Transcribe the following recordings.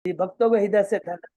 भक्तों को हृदय से धन्यवाद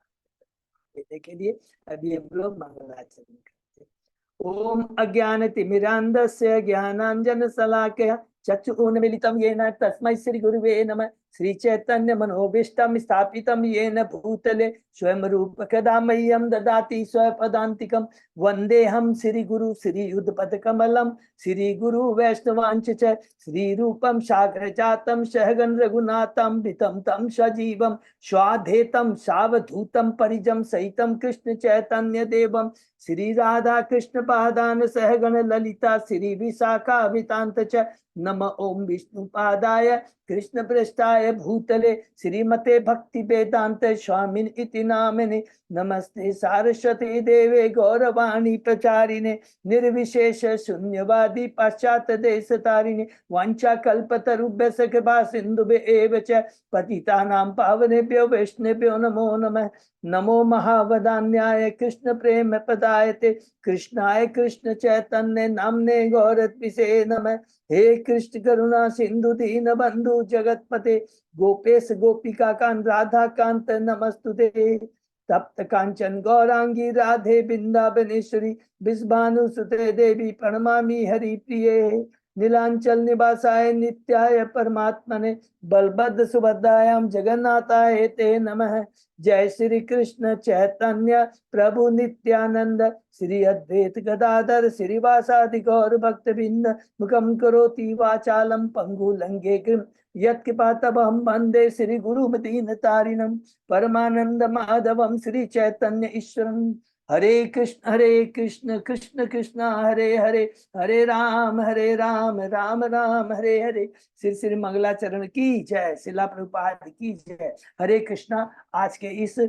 देने के लिए अभी हम लोग मंगलाचरण करते हैं। ओम अज्ञान तिमिरांधस्य ज्ञानांजन शलाकया चक्षुरुन्मीलितं येन तस्मै श्री गुरुवे नमः। श्री चैतन्य मनोभीष्टं स्थापितं येन भूतले स्वयं रूप कदा मह्यं ददाति स्वपदान्तिकं। वन्देऽहं श्री गुरु श्री युगपदकमलं श्री गुरु वैष्णवांच च श्री रूपं साग्रजातं सहगण रघुनाथं वितं तं सजीवं स्वाधेतं सावधूतं परिजं सहितं कृष्ण चैतन्य देवं श्री राधा कृष्ण पादान सहगण ललिता श्री विशाखा वितांत च नम ओम विष्णु पादाय कृष्ण पृष्ठाय भूतले श्रीमते भक्ति वेदांत स्वामिन इति नामिने नमस्ते सारस्वती देवे गौरवाणी प्रचारिणे निर्विशेष शून्यवादी पाश्चात देश तारिणे वांछा कल्पतरुभ्यश्च कृपा सिन्धुभ्य एव च पतितानां पावनेभ्यो वैष्णवेभ्यो नमो नमः। नमो महावदान्याय कृष्ण प्रेम पदायते कृष्णाय कृष्ण चैतन्य नामने गौरत्विषे नमः। हे कृष्ण करुणा सिंधु दीन बंधु जगतपते गोपेश गोपिका कांत राधा कांत नमस्तुते। तप्त कांचन गौरांगी राधे बिंदाबनेश्वरी बिस्भानुसुते देवी प्रणमामि हरि प्रिये। नीलांचल निवासाय नित्याय परमात्मने बलभद्र सुभद्रायां जगन्नाथाय ते नमः। जय श्री कृष्ण चैतन्य प्रभु नित्यानंद श्री अद्वैत गदाधर श्रीवासादि गौर भक्तबिंद मुखम करोति वाचालम पंगु लंघे यत्कृपातमहं वन्दे श्री गुरुमदीन तारिणं परमानंद माधवम श्री चैतन्य ईश्वरम। हरे कृष्ण कृष्ण कृष्ण हरे हरे हरे राम राम राम हरे हरे। श्री श्री मंगलाचरण की जय, शिला प्रभुपाद की जय। हरे कृष्णा। आज के इस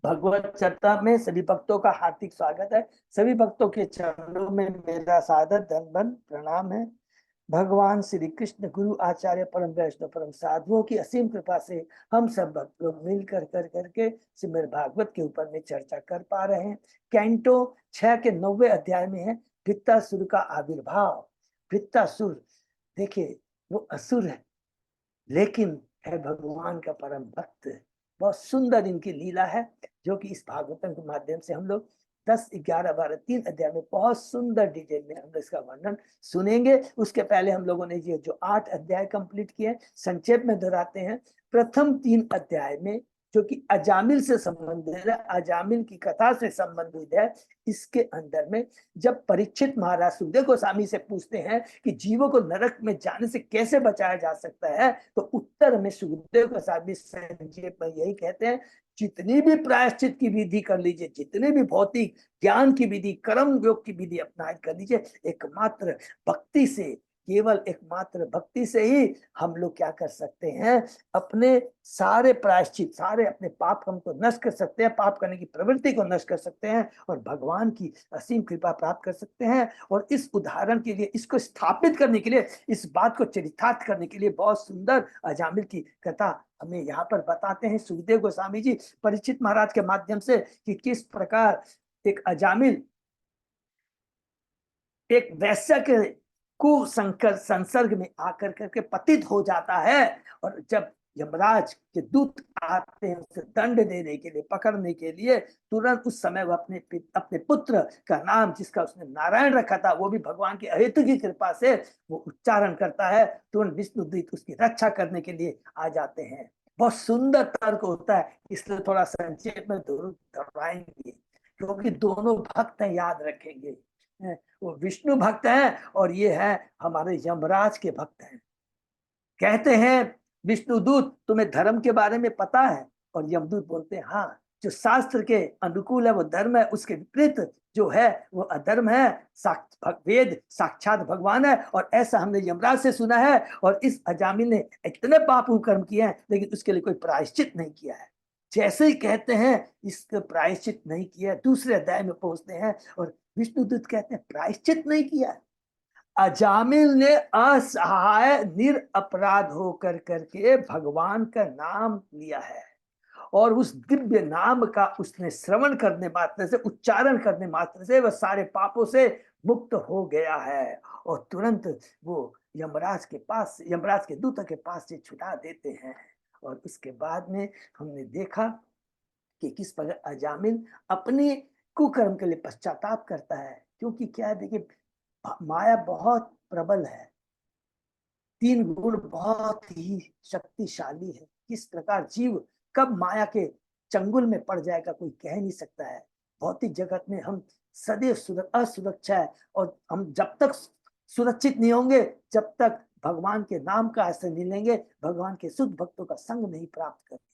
भगवत चर्चा में सभी भक्तों का हार्दिक स्वागत है। सभी भक्तों के चरणों में मेरा सादर दंडवंदन प्रणाम है। भगवान श्री कृष्ण गुरु आचार्य परम वैष्णव परम साधुओं की असीम कृपा से हम सब भक्त लोग मिल करके श्रीमद् भागवत के ऊपर में चर्चा कर पा रहे हैं। कैंटो 6 के 90वें अध्याय में है वृत्तासुर का आविर्भाव। वृत्तासुर देखिए वो असुर है लेकिन है भगवान का परम भक्त। बहुत सुंदर इनकी लीला है जो कि इस भागवतम के माध्यम से हम लोग 10, 11, 12 3 अध्याय में बहुत सुंदर डिटेल में हम इसका वर्णन सुनेंगे। उसके पहले हम लोगों ने ये जो 8 अध्याय कंप्लीट किए संक्षेप में दोहराते हैं। प्रथम 3 अध्याय में जो कि अजामिल से संबंधित है, अजामिल की कथा से संबंधित है, इसके अंदर में जब परीक्षित महाराज सुखदेव गोस्वामी से पूछते हैं कि जीवों को नरक में जाने से कैसे बचाया जा सकता है, तो उत्तर में सुखदेव गोस्वामी संक्षेप में यही कहते हैं जितनी भी प्रायश्चित की विधि कर लीजिए, जितने भी भौतिक ज्ञान की विधि कर्म योग की विधि अपना कर लीजिए, एकमात्र भक्ति से, केवल एकमात्र भक्ति से ही हम लोग क्या कर सकते हैं, अपने सारे प्रायश्चित, सारे अपने पाप को नष्ट कर सकते हैं, पाप करने की प्रवृत्ति को नष्ट कर सकते हैं और भगवान की असीम कृपा प्राप्त कर सकते हैं। और इस उदाहरण के लिए, इसको स्थापित करने के लिए, इस बात को चरितार्थ करने के लिए बहुत सुंदर अजामिल की कथा हमें यहाँ पर बताते हैं सुखदेव गोस्वामी जी परीक्षित महाराज के माध्यम से कि किस प्रकार एक अजामिल एक वैश्य के कुसंकर संसर्ग में आकर करके पतित हो जाता है। और जब यमराज के दूत आते हैं उसे दंड देने के लिए, पकड़ने के लिए, तुरंत उस समय वो अपने पुत्र का नाम जिसका उसने नारायण रखा था वो भी भगवान की अहेतु की कृपा से वो उच्चारण करता है। तुरंत विष्णुदूत उसकी रक्षा करने के लिए आ जाते हैं। बहुत सुंदर तर्क होता है, इसलिए थोड़ा संक्षेप में दोहराएंगे क्योंकि दोनों भक्त हैं, याद रखेंगे। वो विष्णु भक्त हैं और ये है हमारे यमराज के भक्त हैं। कहते हैं विष्णुदूत तुम्हें धर्म के बारे में पता है? और यमदूत बोलते हैं हाँ, जो शास्त्र के अनुकूल है वो धर्म है, उसके विपरीत जो है वो अधर्म है। वेद साक्षात भगवान है और ऐसा हमने यमराज से सुना है। और इस अजामिल ने इतने पाप कर्म किए हैं लेकिन उसके लिए कोई प्रायश्चित नहीं किया है। जैसे ही कहते हैं इसका प्रायश्चित नहीं किया, दूसरे अध्याय में पहुंचते हैं और विष्णुदूत कहते हैं प्रायश्चित नहीं किया। अजामिल ने असहाय निरपराध होकर करके भगवान का नाम लिया है और उस दिव्य नाम का उसने श्रवण करने मात्र से, उच्चारण करने मात्र से वह सारे पापों से मुक्त हो गया है। और तुरंत वो यमराज के दूत के पास से छुड़ा देते हैं। और उसके बाद में हमने देखा कि किस प्रकार अजामिल अपने कुकर्म के लिए पश्चाताप करता है, क्योंकि क्या है, देखिए माया बहुत प्रबल है, 3 गुण बहुत ही शक्तिशाली है। किस प्रकार जीव कब माया के चंगुल में पड़ जाएगा कोई कह नहीं सकता है। भौतिक जगत में हम सदैव असुरक्षा है, और हम जब तक सुरक्षित नहीं होंगे, जब तक भगवान के नाम का आश्रय नहीं लेंगे, भगवान के शुद्ध भक्तों का संग नहीं प्राप्त करेंगे।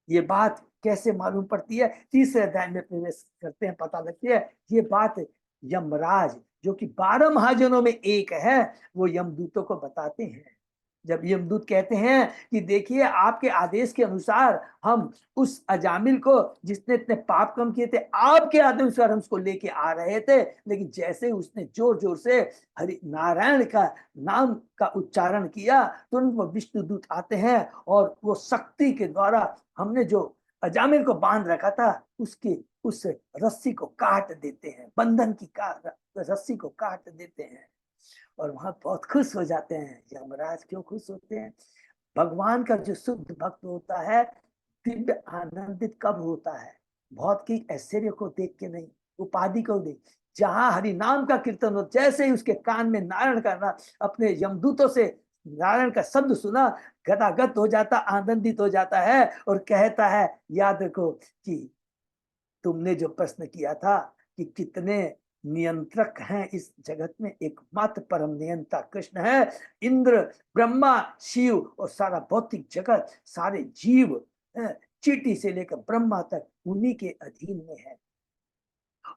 ये बात कैसे मालूम पड़ती है? तीसरे अध्याय में प्रवेश करते हैं, पता लगती है ये बात यमराज, जो कि 12 महाजनों में एक है, वो यमदूतों को बताते हैं। जब यमदूत कहते हैं कि देखिए आपके आदेश के अनुसार हम उस अजामिल को, जिसने इतने पाप कम किए थे, आपके आदेश अनुसार हम उसको लेके आ रहे थे, लेकिन जैसे उसने जोर जोर से हरि नारायण का नाम का उच्चारण किया, तुरंत वो विष्णुदूत आते हैं और वो शक्ति के द्वारा हमने जो अजामिल को बांध रखा था उसकी उस रस्सी को काट देते हैं, बंधन की रस्सी को काट देते हैं, और वहां बहुत खुश हो जाते हैं। यमराज क्यों खुश होते हैं? भगवान का जो शुद्ध भक्त होता है दिव्य आनंदित कब होता है? बहुत की ऐश्वर्य को देख के नहीं, उपाधि को देख। जहां हरि नाम का कीर्तन हो, जैसे ही उसके कान में नारायण का अपने यमदूतों से नारायण का शब्द सुना, गदागद हो जाता, आनंदित हो जाता है और कहता है, याद रखो कि तुमने जो प्रश्न किया था कि कितने नियंत्रक हैं इस जगत में, एकमात्र परम नियंता कृष्ण है। इंद्र, ब्रह्मा, शिव और सारा भौतिक जगत, सारे जीव, चींटी से लेकर ब्रह्मा तक उन्हीं के अधीन में है।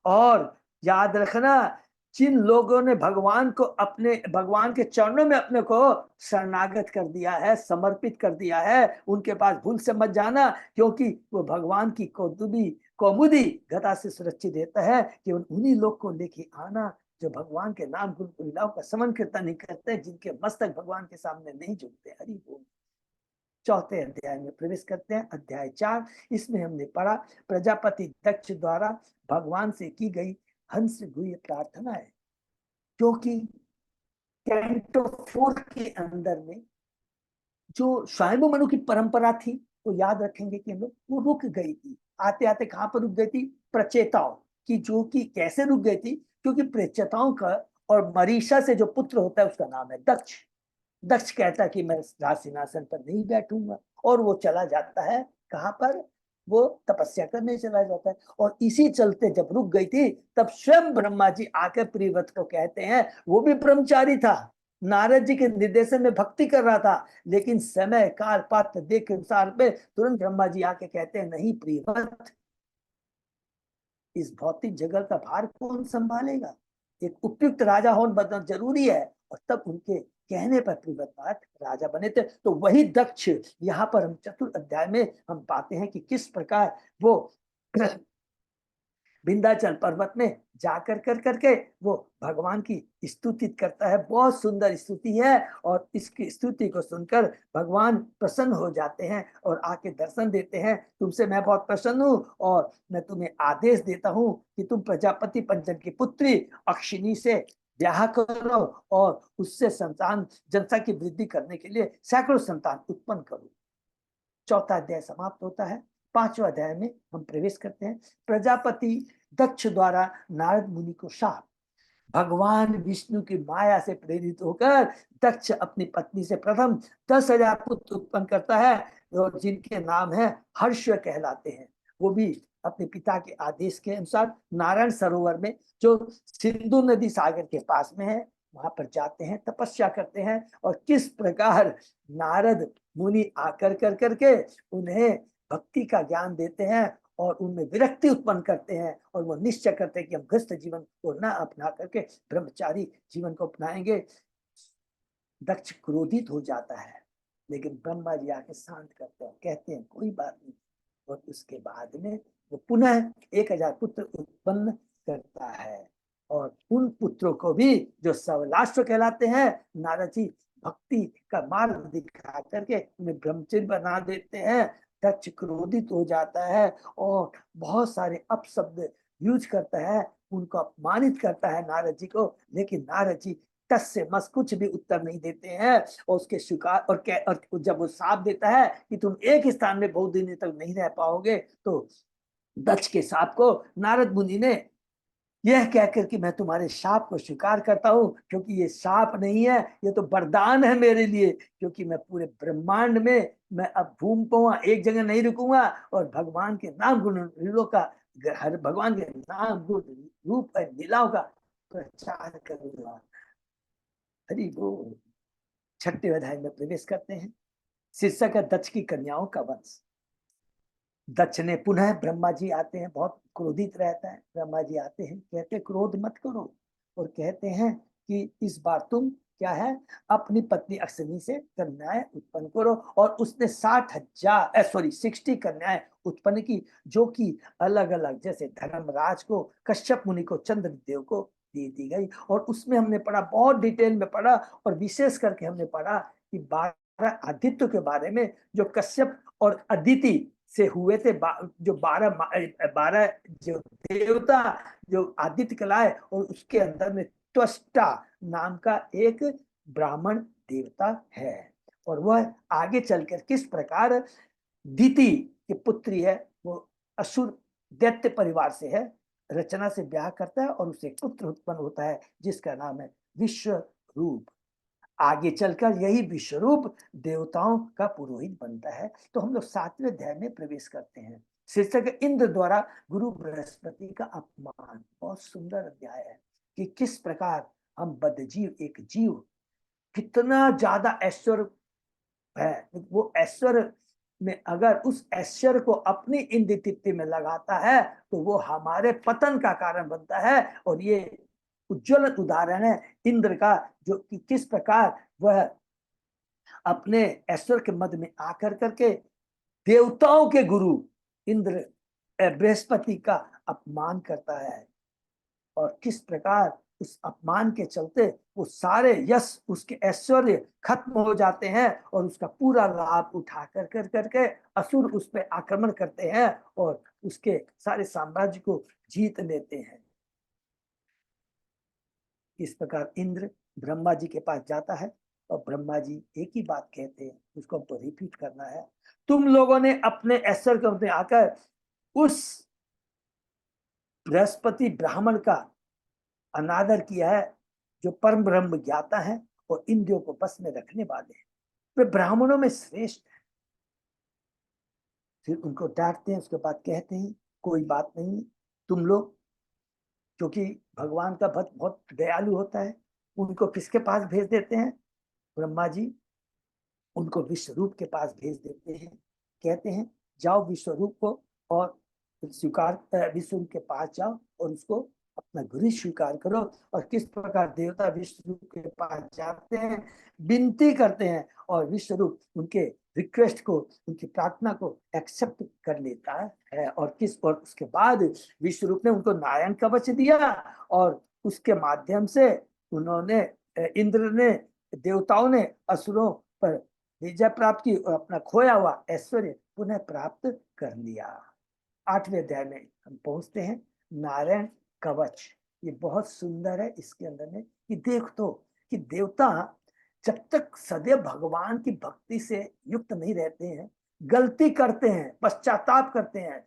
और याद रखना, जिन लोगों ने भगवान को अपने, भगवान के चरणों में अपने को शरणागत कर दिया है, समर्पित कर दिया है, उनके पास भूल से मत जाना, क्योंकि वो भगवान की कौमुदी गदा से सुरक्षित रहता है कि उन्हीं लोग को लेके आना जो भगवान के नाम गुण लीलाओं का समन कीर्तन नहीं करते, जिनके मस्तक भगवान के सामने नहीं झुकते। हरि बोल। चौथे अध्याय में प्रवेश करते हैं, अध्याय 4। इसमें हमने पढ़ा प्रजापति दक्ष द्वारा भगवान से की गई हंस गुह्य प्रार्थना है, क्योंकि कैंटो 4 के अंदर में जो स्वयं मनु की परंपरा थी, तो याद रखेंगे कि हम लोग वो रुक गई थी। आते आते कहां पर रुक गई थी? प्रचेताओं की, जो कि कैसे रुक गई थी? क्योंकि प्रचेताओं का और मरीषा से जो पुत्र होता है उसका नाम है दक्ष। दक्ष कहता है कि मैं राज सिंहासन पर नहीं बैठूंगा, और वो चला जाता है कहां पर? वो तपस्या करने चला जाता है। और इसी चलते जब रुक गई थी, तब स्वयं ब्रह्मा जी आकर प्रियव्रत को कहते हैं, वो भी ब्रह्मचारी था, नारद जी के निर्देशन में भक्ति कर रहा था, लेकिन समय काल पात्र देख के अनुसार पे तुरंत ब्रह्मा जी आके कहते हैं, नहीं प्रियव्रत, इस भौतिक जगत का भार कौन संभालेगा? एक उपयुक्त राजा होना बनना जरूरी है। और तब उनके कहने पर प्रियव्रत राजा बने थे। तो वही दक्ष यहाँ पर हम चतुर्थ अध्याय में हम पाते हैं कि किस प्रकार वो विंध्याचल पर्वत में जाकर कर करके वो भगवान की स्तुति करता है। बहुत सुंदर स्तुति है, और इसकी स्तुति को सुनकर भगवान प्रसन्न हो जाते हैं और आके दर्शन देते हैं। तुमसे मैं बहुत प्रसन्न हूँ, और मैं तुम्हें आदेश देता हूँ कि तुम प्रजापति पंचन की पुत्री अक्षिणी से ब्याह करो, और उससे संतान जनता की वृद्धि करने के लिए सैकड़ों संतान उत्पन्न करो। चौथा अध्याय समाप्त होता है। 5वें अध्याय में हम प्रवेश करते हैं। प्रजापति दक्ष द्वारा नारद मुनि को शाप। भगवान विष्णु की माया से प्रेरित होकर दक्ष अपनी पत्नी से प्रथम 10,000 पुत्र उत्पन्न करता है, और जिनके नाम है हर्ष कहलाते हैं। वो भी अपने पिता के आदेश के अनुसार नारायण सरोवर में, जो सिंधु नदी सागर के पास में है, वहां पर जाते हैं, तपस्या करते हैं। और किस प्रकार नारद मुनि आकर कर करके उन्हें भक्ति का ज्ञान देते हैं और उनमें विरक्ति उत्पन्न करते हैं, और वो निश्चय करते हैं कि हम गृहस्थ जीवन को न अपना करके ब्रह्मचारी जीवन को अपनाएंगे। दक्ष क्रोधित हो जाता है, लेकिन ब्रह्मा जी आके शांत करते हैं, कहते हैं कोई बात नहीं। और उसके बाद में वो पुनः 1,000 पुत्र उत्पन्न करता है, और उन पुत्रों को भी जो सवलाश्व कहलाते हैं, नारद जी भक्ति का मार्ग दिखा करके उन्हें ब्रह्मचर्य बना देते हैं। दक्ष क्रोधित हो जाता है और बहुत सारे अपशब्द यूज करता है, उनको अपमानित करता है नारद जी को। लेकिन नारद जी तस्य मस कुछ भी उत्तर नहीं देते हैं। और उसके स्वीकार और जब वो साप देता है कि तुम एक स्थान में बहुत दिन तक नहीं रह पाओगे, तो दक्ष के साप को नारद मुनि ने यह कहकर कि मैं तुम्हारे शाप को स्वीकार करता हूं, क्योंकि ये शाप नहीं है, ये तो वरदान है मेरे लिए, क्योंकि मैं पूरे ब्रह्मांड में मैं अब घूम पाऊंगा, एक जगह नहीं रुकूंगा, और भगवान के नाम गुण लीलों का, हर भगवान के नाम गुण रूप और लीलाओं का प्रचार करूंगा। हरि बोल। छठे अध्याय में प्रवेश करते हैं। शीर्षक है दक्ष की कन्याओं का वंश। दक्ष ने पुनः, ब्रह्मा जी आते हैं, बहुत क्रोधित रहता है, ब्रह्मा जी आते हैं, कहते क्रोध मत करो, और कहते हैं कि इस बार तुम क्या है, अपनी पत्नी अश्विनी से कन्याएं उत्पन्न करो। और उसने 60 कन्याएं उत्पन्न की, जो कि अलग अलग, जैसे धर्मराज को, कश्यप मुनि को, चंद्रदेव को दे दी गई। और उसमें हमने पढ़ा, बहुत डिटेल में पढ़ा, और विशेष करके हमने पढ़ा कि 12 आदित्य के बारे में, जो कश्यप और अदिति से हुए थे, जो 12 जो देवता जो आदित्य कहलाए, और उसके अंदर में त्वष्टा नाम का एक ब्राह्मण देवता है। और वह आगे चलकर किस प्रकार दीति की पुत्री है, वो असुर दैत्य परिवार से है, रचना से ब्याह करता है, और उसे पुत्र उत्पन्न होता है जिसका नाम है विश्वरूप। आगे चलकर यही विश्वरूप देवताओं का पुरोहित बनता है। तो हम लोग 7वें अध्याय में प्रवेश करते हैं। शीर्षक इंद्र द्वारा गुरु बृहस्पति का अपमान। बहुत सुंदर अध्याय है कि किस प्रकार हम बद्धजीव, एक जीव कितना ज्यादा ऐश्वर्य है, वो ऐश्वर्य में अगर उस ऐश्वर्य को अपनी इंद्रिय तृप्ति में लगाता है, तो वो हमारे पतन का कारण बनता है। और ये उज्जवल उदाहरण है इंद्र का, जो कि किस प्रकार वह अपने ऐश्वर्य के मद में आकर करके देवताओं के गुरु इंद्र बृहस्पति का अपमान करता है, और किस प्रकार उस अपमान के चलते वो सारे यश, उसके ऐश्वर्य खत्म हो जाते हैं, और उसका पूरा लाभ उठा कर करके असुर उस पर आक्रमण करते हैं, और उसके सारे साम्राज्य को जीत लेते हैं। इस प्रकार इंद्र ब्रह्मा जी के पास जाता है, और ब्रह्मा जी एक ही बात कहते हैं, उसको हमको रिपीट करना है। तुम लोगों ने अपने ऐश्वर्य में आकर उस बृहस्पति ब्राह्मण का अनादर किया है, जो परम ब्रह्म ज्ञाता है और इंद्रियों को बस में रखने वाले हैं, वे ब्राह्मणों में श्रेष्ठ है। फिर उनको डांटते हैं, उसके बाद कहते हैं कोई बात नहीं, तुम लोग, क्योंकि भगवान का भक्त बहुत दयालु होता है, उनको किसके पास भेज देते हैं, ब्रह्मा जी उनको विश्वरूप के पास भेज देते हैं। कहते हैं जाओ विश्वरूप को और स्वीकार, विश्वरूप के पास जाओ और उसको अपना गुरु स्वीकार करो। और किस प्रकार देवता विश्वरूप के पास जाते हैं, विनती करते हैं, और विश्वरूप उनके रिक्वेस्ट को, उनकी प्रार्थना को एक्सेप्ट कर लेता है। और उसके बाद विश्वरूप ने उनको नारायण कवच दिया, और उसके माध्यम से उन्होंने, इंद्र ने, देवताओं ने असुरों पर विजय प्राप्त की, और अपना खोया हुआ ऐश्वर्य पुनः प्राप्त कर लिया। 8वें अध्याय में हम पहुंचते हैं, नारायण कवच। ये बहुत सुंदर है। इसके अंदर में कि देख तो कि देवता जब तक सदैव भगवान की भक्ति से युक्त नहीं रहते हैं, गलती करते हैं, पश्चाताप करते हैं,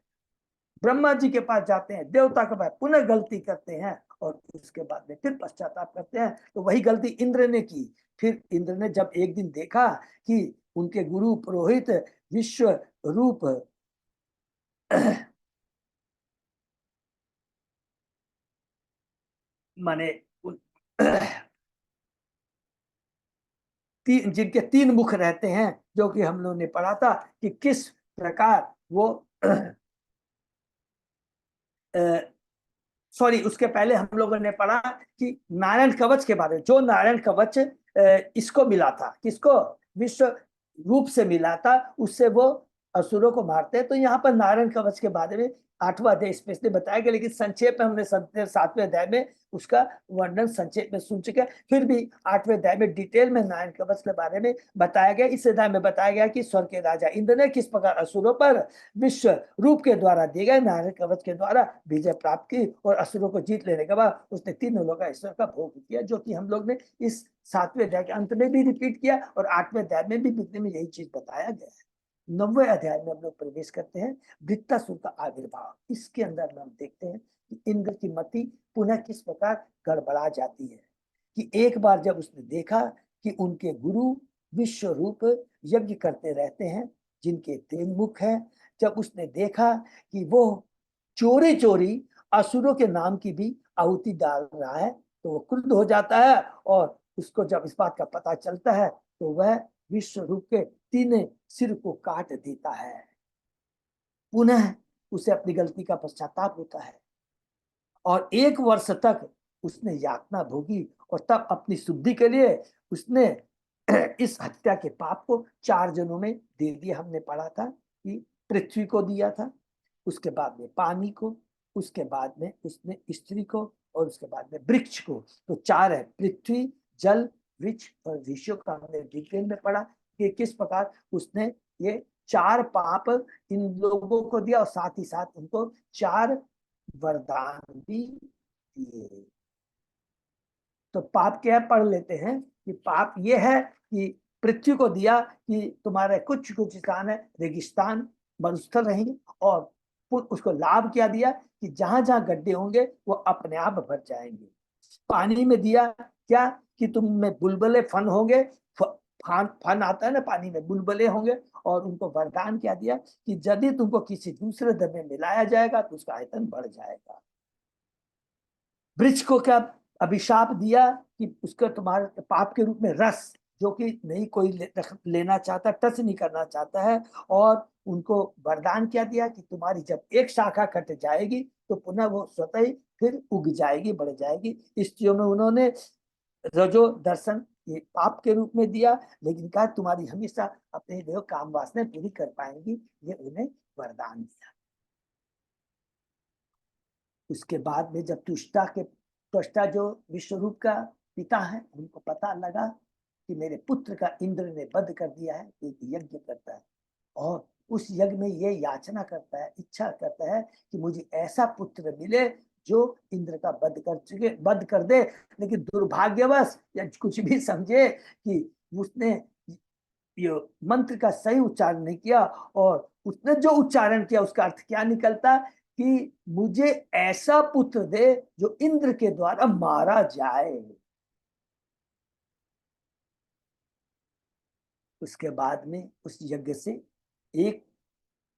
ब्रह्मा जी के पास जाते हैं, देवता के पास पुनः गलती करते हैं, और उसके बाद में फिर पश्चाताप करते हैं। तो वही गलती इंद्र ने की। फिर इंद्र ने जब एक दिन देखा कि उनके गुरु पुरोहित विश्व रूप माने जिनके 3 मुख रहते हैं, जो कि हम लोगों ने पढ़ा था कि किस प्रकार वो सॉरी, उसके पहले हम लोगों ने पढ़ा कि नारायण कवच के बारे में, जो नारायण कवच इसको मिला था, किसको, विश्व रूप से मिला था, उससे वो असुरों को मारते हैं। तो यहाँ पर नारायण कवच के बारे में 8वां अध्याय स्पेशली बताया गया, लेकिन संक्षेप में हमने 7वें अध्याय में उसका वर्णन संक्षेप में सुन चुके हैं। फिर भी 8वें अध्याय में डिटेल में नारायण कवच के बारे में बताया गया। इस अध्याय में बताया गया कि स्वर्ग के राजा इंद्र ने किस प्रकार असुरों पर विश्व रूप के द्वारा दिए गए नारायण कवच के द्वारा विजय प्राप्त की, और असुरों को जीत लेने के बाद उसने 3 लोगों का ईश्वर का भोग किया, जो कि हम लोग ने इस 7वें अध्याय के अंत में भी रिपीट किया और 8वें अध्याय में भी बीतने में यही चीज बताया गया है। 9वें अध्याय में हम लोग प्रवेश करते हैं, वृत्तासुर का आविर्भाव। इसके अंदर हम देखते हैं कि इंद्र की मति पुनः किस प्रकार गड़बड़ा जाती है। कि एक बार जब उसने देखा कि उनके गुरु विश्व रूप यज्ञ करते रहते हैं जिनके 3 मुख हैं, जब उसने देखा कि वो चोरी चोरी असुरों के नाम की भी आहुति डाल रहा है, तो वो क्रुद्ध हो जाता है। और उसको जब इस बात का पता चलता है तो वह विश्व रूप के 3 सिर को काट देता है। पुनः उसे अपनी गलती का पश्चाताप होता है और 1 वर्ष तक उसने यातना भोगी, और तब अपनी शुद्धि के लिए उसने इस हत्या के पाप को 4 जनों में दे दिया। हमने पढ़ा था कि पृथ्वी को दिया था, उसके बाद में पानी को, उसके बाद में उसने स्त्री को, और उसके बाद में वृक्ष को। तो 4 है, पृथ्वी, जल, वृक्ष और ऋषियों का हमने डिटेल में पढ़ा कि किस प्रकार उसने ये 4 पाप इन लोगों को दिया और साथ ही साथ उनको 4 वरदान भी दिए। तो पाप क्या है पढ़ लेते हैं कि पाप ये है कि पृथ्वी को दिया कि तुम्हारे कुछ कुछ स्थान है रेगिस्तान मरुस्थल रहेंगे, और उसको लाभ क्या दिया कि जहां जहां गड्ढे होंगे वो अपने आप भर जाएंगे। पानी में दिया क्या कि तुम में बुलबुले फन होंगे, फन आता है ना पानी में, बुलबुले होंगे। और उनको वरदान क्या दिया कि यदि तुमको किसी दूसरे द्रव्य में मिलाया जाएगा तो उसका आयतन बढ़ जाएगा। वृक्ष को क्या अभिशाप दिया कि उसका तुम्हारे पाप के रूप में रस, जो कि नहीं कोई लेना चाहता, टच नहीं करना चाहता है। और उनको वरदान क्या दिया कि तुम्हारी जब एक शाखा कट जाएगी तो पुनः वो स्वतः ही फिर उग जाएगी, बढ़ जाएगी। स्त्रियों में उन्होंने रजो दर्शन ये पाप के रूप में दिया, लेकिन कहा तुम्हारी हमेशा अपने देव काम वासना पूरी कर पाएंगी, ये उन्हें वरदान दिया। उसके बाद में जब त्वष्टा जो विश्वरूप का पिता है, उनको पता लगा कि मेरे पुत्र का इंद्र ने वध कर दिया है, एक यज्ञ करता है और उस यज्ञ में ये याचना करता है, इच्छा करता है कि मुझे ऐसा पुत्र मिले जो इंद्र का वध कर दे। लेकिन दुर्भाग्यवश या कुछ भी समझे कि उसने ये मंत्र का सही उच्चारण नहीं किया, और उसने जो उच्चारण किया उसका अर्थ क्या निकलता कि मुझे ऐसा पुत्र दे जो इंद्र के द्वारा मारा जाए। उसके बाद में उस यज्ञ से एक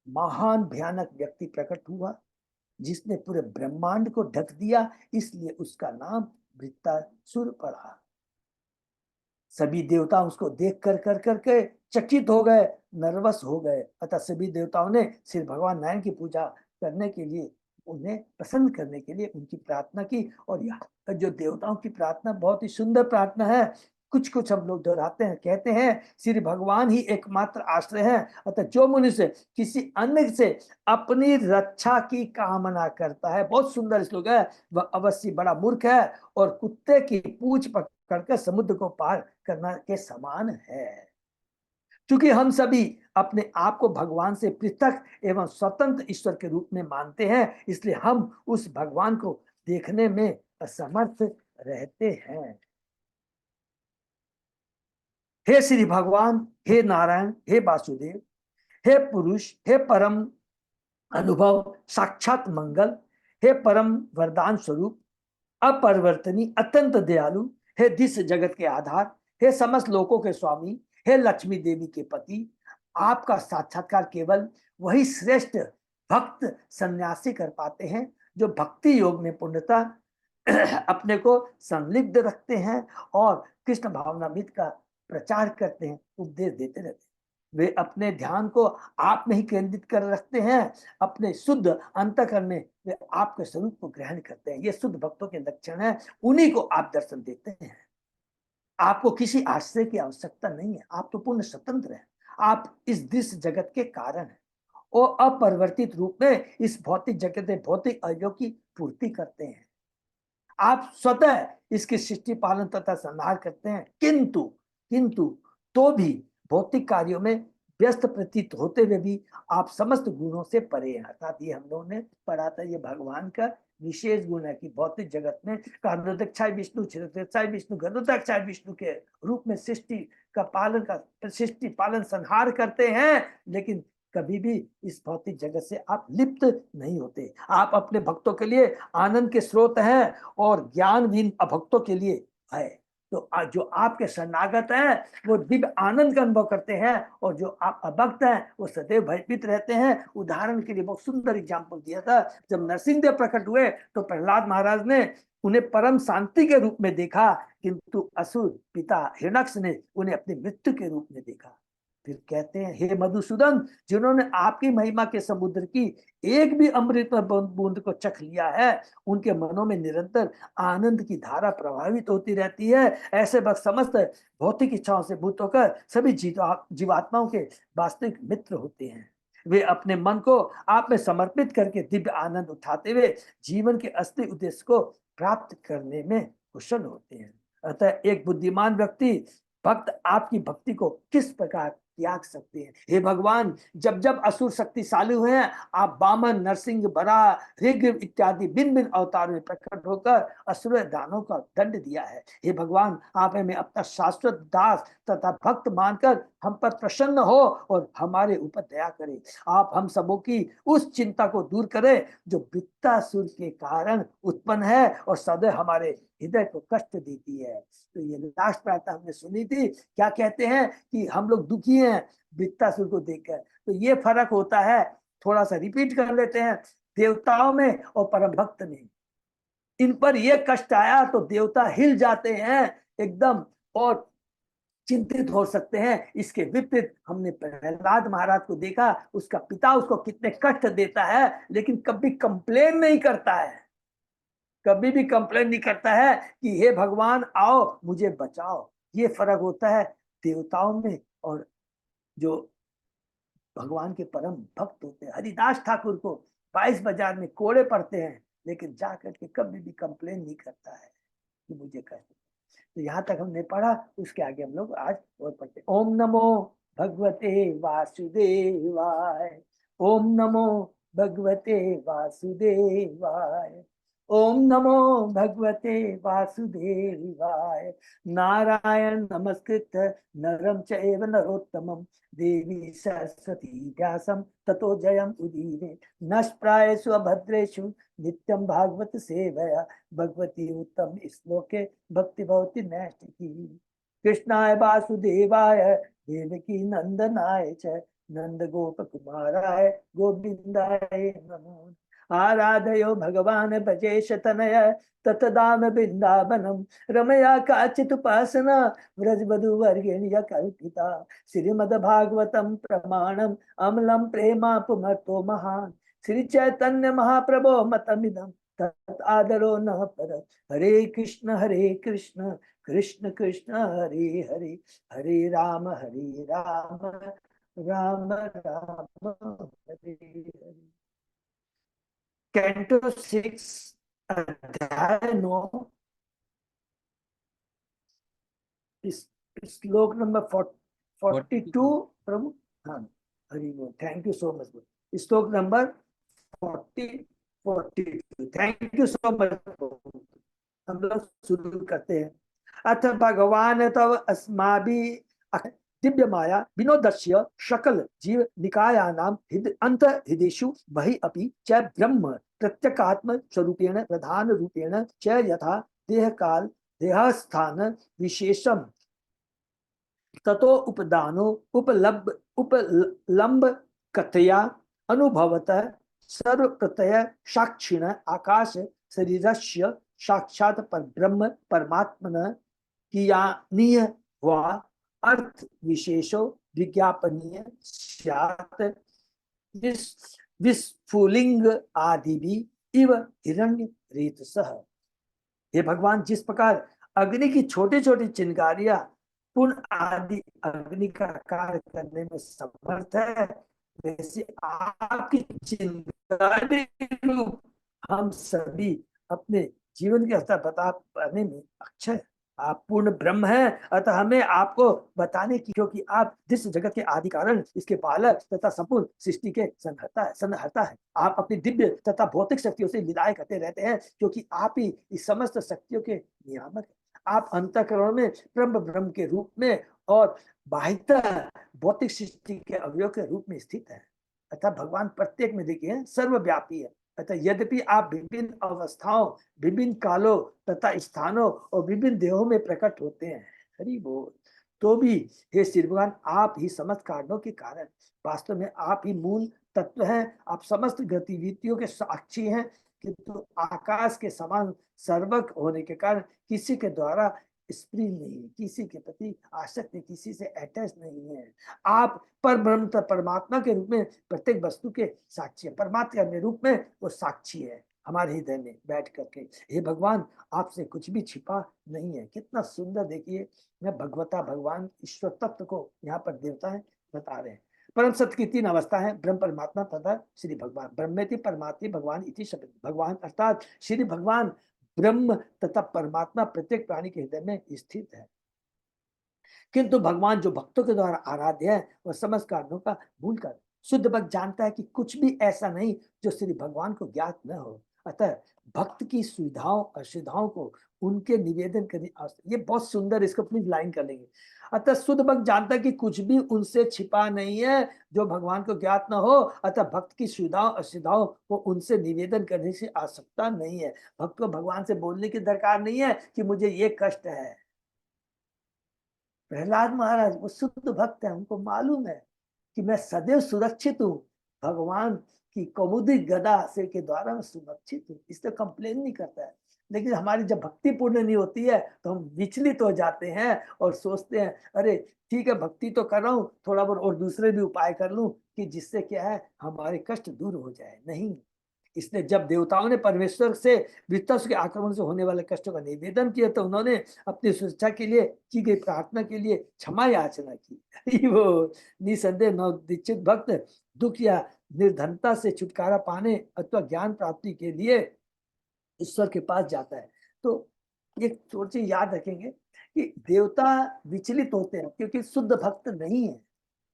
महान भयानक व्यक्ति प्रकट हुआ जिसने पूरे ब्रह्मांड को ढक दिया, इसलिए उसका नाम वृत्तासुर पड़ा। सभी देवता उसको देख कर करके चकित हो गए, नर्वस हो गए। अतः सभी देवताओं ने श्री भगवान नारायण की पूजा करने के लिए, उन्हें प्रसन्न करने के लिए उनकी प्रार्थना की। और यहाँ जो देवताओं की प्रार्थना बहुत ही सुंदर प्रार्थना है, कुछ कुछ हम लोग दोहराते हैं, कहते हैं श्री भगवान ही एकमात्र आश्रय है। अतः जो मनुष्य किसी अन्य से अपनी रक्षा की कामना करता है, बहुत सुंदर श्लोक है, वह अवश्य बड़ा मूर्ख है और कुत्ते की पूंछ पकड़कर समुद्र को पार करना के समान है। क्योंकि हम सभी अपने आप को भगवान से पृथक एवं स्वतंत्र ईश्वर के रूप में मानते हैं, इसलिए हम उस भगवान को देखने में असमर्थ रहते हैं। हे श्री भगवान, हे नारायण, हे वासुदेव, हे पुरुष, हे परम अनुभव साक्षात मंगल, हे परम वरदान स्वरूप, अपरिवर्तनीय अत्यंत दयालु, हे दिस जगत के आधार, हे समस्त लोकों के स्वामी, हे लक्ष्मी देवी के पति, आपका साक्षात्कार केवल वही श्रेष्ठ भक्त सन्यासी कर पाते हैं जो भक्ति योग में पूर्णता अपने को संलिग्ध रखते हैं और कृष्ण भावनामृत का प्रचार करते हैं, उपदेश देते रहते हैं। वे अपने ध्यान को आप में ही केंद्रित कर रखते हैं, अपने शुद्ध अंतःकरण में वे आपके स्वरूप को ग्रहण करते हैं। ये शुद्ध भक्तों के लक्षण है, उन्हीं को आप दर्शन देते हैं। आपको किसी आश्रय की आवश्यकता नहीं है, आप तो पूर्ण स्वतंत्र हैं, आप इस दृश्य जगत के कारण हैं। और अपरिवर्तित रूप में इस भौतिक जगत में भौतिक अवयव की पूर्ति करते हैं। आप स्वतः इसकी सृष्टि पालन तथा संहार करते हैं, किंतु किंतु तो भी भौतिक कार्यों में व्यस्त प्रतीत होते हुए भी आप समस्त गुणों से परे हैं। अर्थात ये हम लोगों ने पढ़ा था, ये भगवान का विशेष गुण है कि भौतिक जगत में कार्योदक्षाय विष्णु क्षिरोदक्षाय विष्णु गरुदक्षाय विष्णु के रूप में सृष्टि का सृष्टि पालन संहार करते हैं, लेकिन कभी भी इस भौतिक जगत से आप लिप्त नहीं होते। आप अपने भक्तों के लिए आनंद के स्रोत हैं और ज्ञानहीन अभक्तों के लिए है। तो जो आपके शरणागत हैं वो दिव्य आनंद का अनुभव करते हैं, और जो आप अभक्त हैं वो सदैव भयभीत रहते हैं। उदाहरण के लिए बहुत सुंदर एग्जाम्पल दिया था, जब नरसिंहदेव प्रकट हुए तो प्रहलाद महाराज ने उन्हें परम शांति के रूप में देखा, किंतु असुर पिता हिरण्यक्ष ने उन्हें अपनी मृत्यु के रूप में देखा। फिर कहते हैं, हे मधुसूदन, जिन्होंने आपकी महिमा के समुद्र की एक भी अमृत बूंद को चख लिया है, उनके मनों में निरंतर आनंद की धारा प्रभावित होती रहती है। ऐसे वक्त समस्त भौतिक इच्छाओं से भूत होकर सभी जीवात्माओं के वास्तविक मित्र होते हैं। वे अपने मन को आप में समर्पित करके दिव्य आनंद उठाते हुए जीवन के असली उद्देश्य को प्राप्त करने में कुशल होते हैं। अतः एक बुद्धिमान व्यक्ति भक्त आपकी भक्ति को किस प्रकार त्याग सकते हैं। हे भगवान, जब जब असुर शक्तिशाली हुए हैं, आप वामन, नरसिंह, बराह, ऋग्र इत्यादि भिन्न भिन्न अवतारों में प्रकट होकर असुर दानों का दंड दिया है। हे भगवान, आप हमें अपना शाश्वत दास तथा भक्त मानकर हम पर प्रसन्न हो और हमारे ऊपर दया करें। आप हम सबों की उस चिंता को दूर करें जो वृत्तासुर के कारण उत्पन्न है और सदैव हमारे हृदय को कष्ट देती है। तो ये लास्ट प्रार्थना हमने सुनी थी। क्या कहते हैं कि हम लोग दुखी हैं वृत्तासुर को देखकर। तो ये फर्क होता है, थोड़ा सा रिपीट कर लेते हैं, देवताओं में और परम भक्त में। इन पर ये कष्ट आया तो देवता हिल जाते हैं एकदम और चिंतित हो सकते हैं। इसके विपरीत हमने प्रहलाद महाराज को देखा, उसका पिता उसको कितने कष्ट देता है, लेकिन कभी कंप्लेन नहीं करता है, कभी भी कंप्लेन नहीं करता है कि हे भगवान आओ मुझे बचाओ। ये फर्क होता है देवताओं में और जो भगवान के परम भक्त होते हैं। हरिदास ठाकुर को 22 बाजार में कोड़े पड़ते हैं, लेकिन जाकर के कभी भी कंप्लेन नहीं करता है कि मुझे कष्ट। तो यहाँ तक हमने पढ़ा, उसके आगे हम लोग आज और पढ़ते। ओम नमो भगवते वासुदेवाय, ओम नमो भगवते वासुदेवाय, ओम नमो भगवते वासुदेवाय। नारायण नमस्कृत नरम चैव नरोत्तमं देवी सरस्वती व्यासं ततो जयम् उदीरे। नष्प्रायेषु अभद्रेषु नित्यं भागवत सेवया भगवती उत्तम श्लोके भक्ति भवति नैष्ठिकी। कृष्णाय वासुदेवाय देवकी नंदनाय च नंद गोप कुमाराय गोविंदाय नमो। आराधयो भगवान भजेश तनय ततदाम वृंदावनम रमया काचित उपासना व्रजवधूवर्गेण्य कल्पिता। श्रीमद्भागवतम प्रमाणम अमलम प्रेमा पुमर्तो महान। श्री चैतन्य महाप्रभो मतमिदम तत् आदरो न पर। हरे कृष्ण कृष्ण कृष्ण हरे हरे, हरे राम राम राम हरे हरे। कैंटो 6 अध्याय 9 श्लोक नंबर 42 प्रभु। हाँ, हरि बोल, थैंक यू सो मच। श्लोक number 42 thank you so much. हम लोग शुरू करते हैं। अथ भगवान तव अस्माभिः दिव्य माया विनोदस्य सकल जीव निकायानां अंत हृदेषु बहि अपि च ब्रह्म प्रत्यकात्म स्वरूपेण प्रधान रूपेण च यथा देह काल देहस्थान विशेषम ततो उपदानो उपलम्ब कथया अनुभवतः सर्व प्रत्यय साक्षिण आकाश शरीरस्य साक्षात पर ब्रह्म परमात्मन कियानीय वा अर्थ विशेषो विज्ञापनीय स्यात् विस्फुलिंग आदि भी इव हिरण्य रेतसः। हे भगवान, जिस प्रकार अग्नि की छोटी छोटी चिंगारियां पुण्य आदि अग्नि का कार्य करने में समर्थ है, वैसे आपकी चिंगारी रूप हम सभी अपने जीवन के स्तर बता पाने में अक्षय। आप पूर्ण ब्रह्म हैं, अतः हमें आपको बताने की, क्योंकि आप जिस जगत के आदि कारण, इसके पालक तथा संपूर्ण सृष्टि के संहर्ता है। आप अपनी दिव्य तथा भौतिक शक्तियों से विदाई करते रहते हैं, क्योंकि आप ही इस समस्त शक्तियों के नियामक हैं। आप अंतःकरण में ब्रह्म ब्रह्म के रूप में और बाह्यतः भौतिक सृष्टि के अवयव के रूप में स्थित है। अतः भगवान प्रत्येक में देखिए सर्वव्यापी है। अतः यद्यपि आप विभिन्न अवस्थाओं, विभिन्न कालों तथा स्थानों और विभिन्न देहों में प्रकट होते हैं, हरि बोल, तो भी हे श्री भगवान, आप ही समस्त कारणों के कारण, वास्तव में आप ही मूल तत्व हैं। आप समस्त गतिविधियों के साक्षी हैं, किंतु आकाश के समान सर्वक होने के कारण किसी के द्वारा स्प्री नहीं, किसी के प्रति आसक्त, किसी से अटैच नहीं है। आप पर ब्रह्म परमात्मा के रूप में प्रत्येक वस्तु के साक्षी है। परमात्मा के रूप में वो साक्षी है हमारे हृदय में बैठ करके। हे भगवान, आपसे कुछ भी छिपा नहीं है। कितना सुंदर देखिए, मैं भगवता भगवान ईश्वर तत्व को यहाँ पर देवता है बता रहे हैं। परम सत्य की तीन अवस्था है, ब्रह्म परमात्मा तथा श्री भगवान। ब्रह्मेति परमात्मा भगवान इति शब्द। भगवान अर्थात श्री भगवान ब्रह्म तथा परमात्मा प्रत्येक प्राणी के हृदय में स्थित है। किंतु भगवान जो भक्तों के द्वारा आराध्य है, वह समस्त कारणों का भूल कर शुद्ध भक्त जानता है कि कुछ भी ऐसा नहीं जो श्री भगवान को ज्ञात न हो। अतः भक्त की सुविधाओं असुविधाओं को उनके निवेदन करने, ये बहुत सुंदर, इसको प्लीज लाइन कर लेंगे। अतः शुद्ध भक्त जानता है कि कुछ भी उनसे छिपा नहीं है जो भगवान को ज्ञात न हो। अतः भक्त की सुविधाओं असुविधाओं को उनसे निवेदन करने से आवश्यकता नहीं है। भक्त को भगवान से बोलने की दरकार नहीं है कि मुझे ये कष्ट है। प्रहलाद महाराज वो शुद्ध भक्त है, उनको मालूम है कि मैं सदैव सुरक्षित हूँ, भगवान की कौमुदी गदा से के द्वारा मैं सुरक्षित हूँ, इससे कंप्लेन नहीं करता है। लेकिन हमारी जब भक्ति पूर्ण नहीं होती है तो हम विचलित हो जाते हैं और सोचते हैं अरे ठीक है भक्ति तो कर रहा हूँ, थोड़ा बहुत और दूसरे भी उपाय कर लूं कि जिससे क्या है हमारे कष्ट दूर हो जाए। नहीं, इसलिए जब देवताओं ने परमेश्वर से वित्तस के आक्रमण से होने वाले कष्टों का निवेदन किया तो उन्होंने अपनी सुरक्षा के लिए की गई प्रार्थना के लिए क्षमा याचना की। वो निसंदेह नवदीक्षित भक्त दुख या निर्धनता से छुटकारा पाने अथवा ज्ञान प्राप्ति के लिए ईश्वर के पास जाता है। तो ये थोड़ी सी याद रखेंगे कि देवता विचलित होते हैं क्योंकि शुद्ध भक्त नहीं है,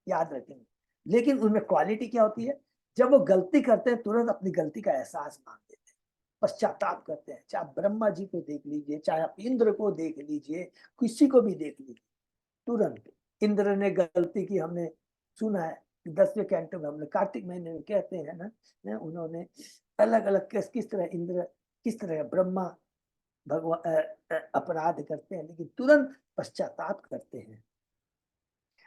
याद रखेंगे। लेकिन उनमें क्वालिटी क्या होती है, जब वो गलती करते हैं तुरंत अपनी गलती का एहसास मान लेते हैं, पश्चाताप करते हैं। चाहे आप ब्रह्मा जी को देख लीजिए, चाहे आप इंद्र को देख लीजिए, किसी को भी देख लीजिए, तुरंत इंद्र ने गलती की, हमने सुना है 10वें कैंटो में, हमने कार्तिक महीने में कहते हैं ना, उन्होंने अलग अलग किस तरह इंद्र, किस तरह ब्रह्मा भगवान अपराध करते हैं, लेकिन तुरंत पश्चाताप करते हैं।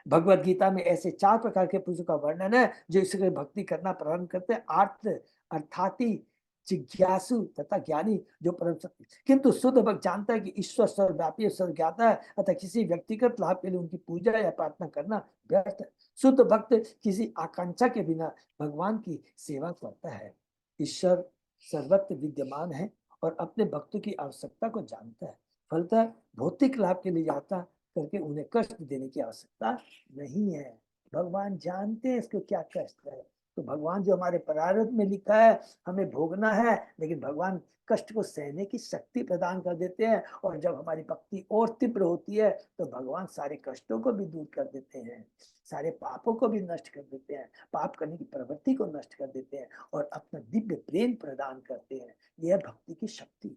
भगवत गीता में ऐसे 4 प्रकार के पुरुषों का वर्णन है जो इसके भक्ति करना प्रारंभ करते हैं, आर्त अर्थाती जिज्ञासु तथा ज्ञानी जो परम सत्य। किंतु शुद्ध भक्त जानता है कि ईश्वर सर्वव्यापी सर्वज्ञाता है, अतः किसी व्यक्तिगत लाभ के लिए उनकी पूजा या प्रार्थना करना व्यर्थ है। शुद्ध भक्त किसी आकांक्षा के बिना भगवान की सेवा करता है। ईश्वर सर्वत्र विद्यमान है और अपने भक्तों की आवश्यकता को जानता है, फलतः भौतिक लाभ के लिए जाता करके उन्हें कष्ट देने की आवश्यकता नहीं है। भगवान जानते हैं इसको क्या कष्ट है, तो भगवान जो हमारे प्रारब्ध में लिखा है हमें भोगना है, लेकिन भगवान कष्ट को सहने की शक्ति प्रदान कर देते हैं। और जब हमारी भक्ति और तीव्र होती है तो भगवान सारे कष्टों को भी दूर कर देते हैं, सारे पापों को भी नष्ट कर देते हैं, पाप करने की प्रवृत्ति को नष्ट कर देते हैं और अपना दिव्य प्रेम प्रदान करते हैं। यह भक्ति की शक्ति।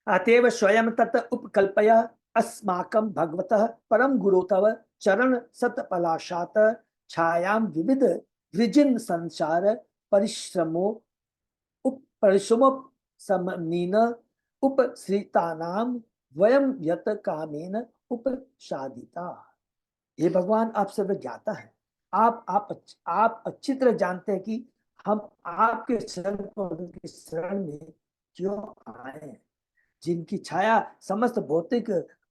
अतएव स्वयं तत् उपकल्पय अस्माकं भगवतः परम गुरु तव चरण सतपलाशात छायां विविध वृजिन संसार परिश्रमो परिश्रमो समनीन उपश्रितानां वयम यत कामेन उपसादिता। ये भगवान आप सब ज्ञाता है, आप अच्छी तरह जानते हैं कि हम आपके शरण में क्यों आए हैं, जिनकी छाया समस्त भौतिक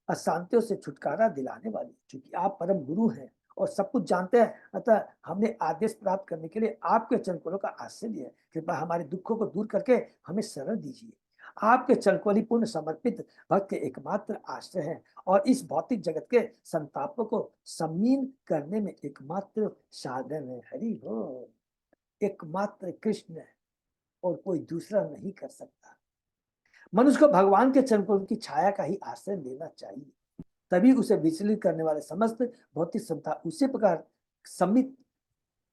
अशांतियों से छुटकारा दिलाने वाली, क्योंकि आप परम गुरु हैं और सब कुछ जानते हैं। अतः हमने आदेश प्राप्त करने के लिए आपके चरण कमलों का आश्रय लिया है। कृपया हमारे दुखों को दूर करके हमें शरण दीजिए। आपके चरण को पूर्ण समर्पित भक्त के एकमात्र आश्रय है और इस भौतिक जगत के संतापों को सम्मीन करने में एकमात्र साधन है। हरि हो, एकमात्र कृष्ण है और कोई दूसरा नहीं कर सकता। मनुष्य को भगवान के चरण कमल की छाया का ही आश्रय लेना चाहिए, तभी उसे विचलित करने वाले समस्त भौतिक संताप उसी प्रकार सम्मित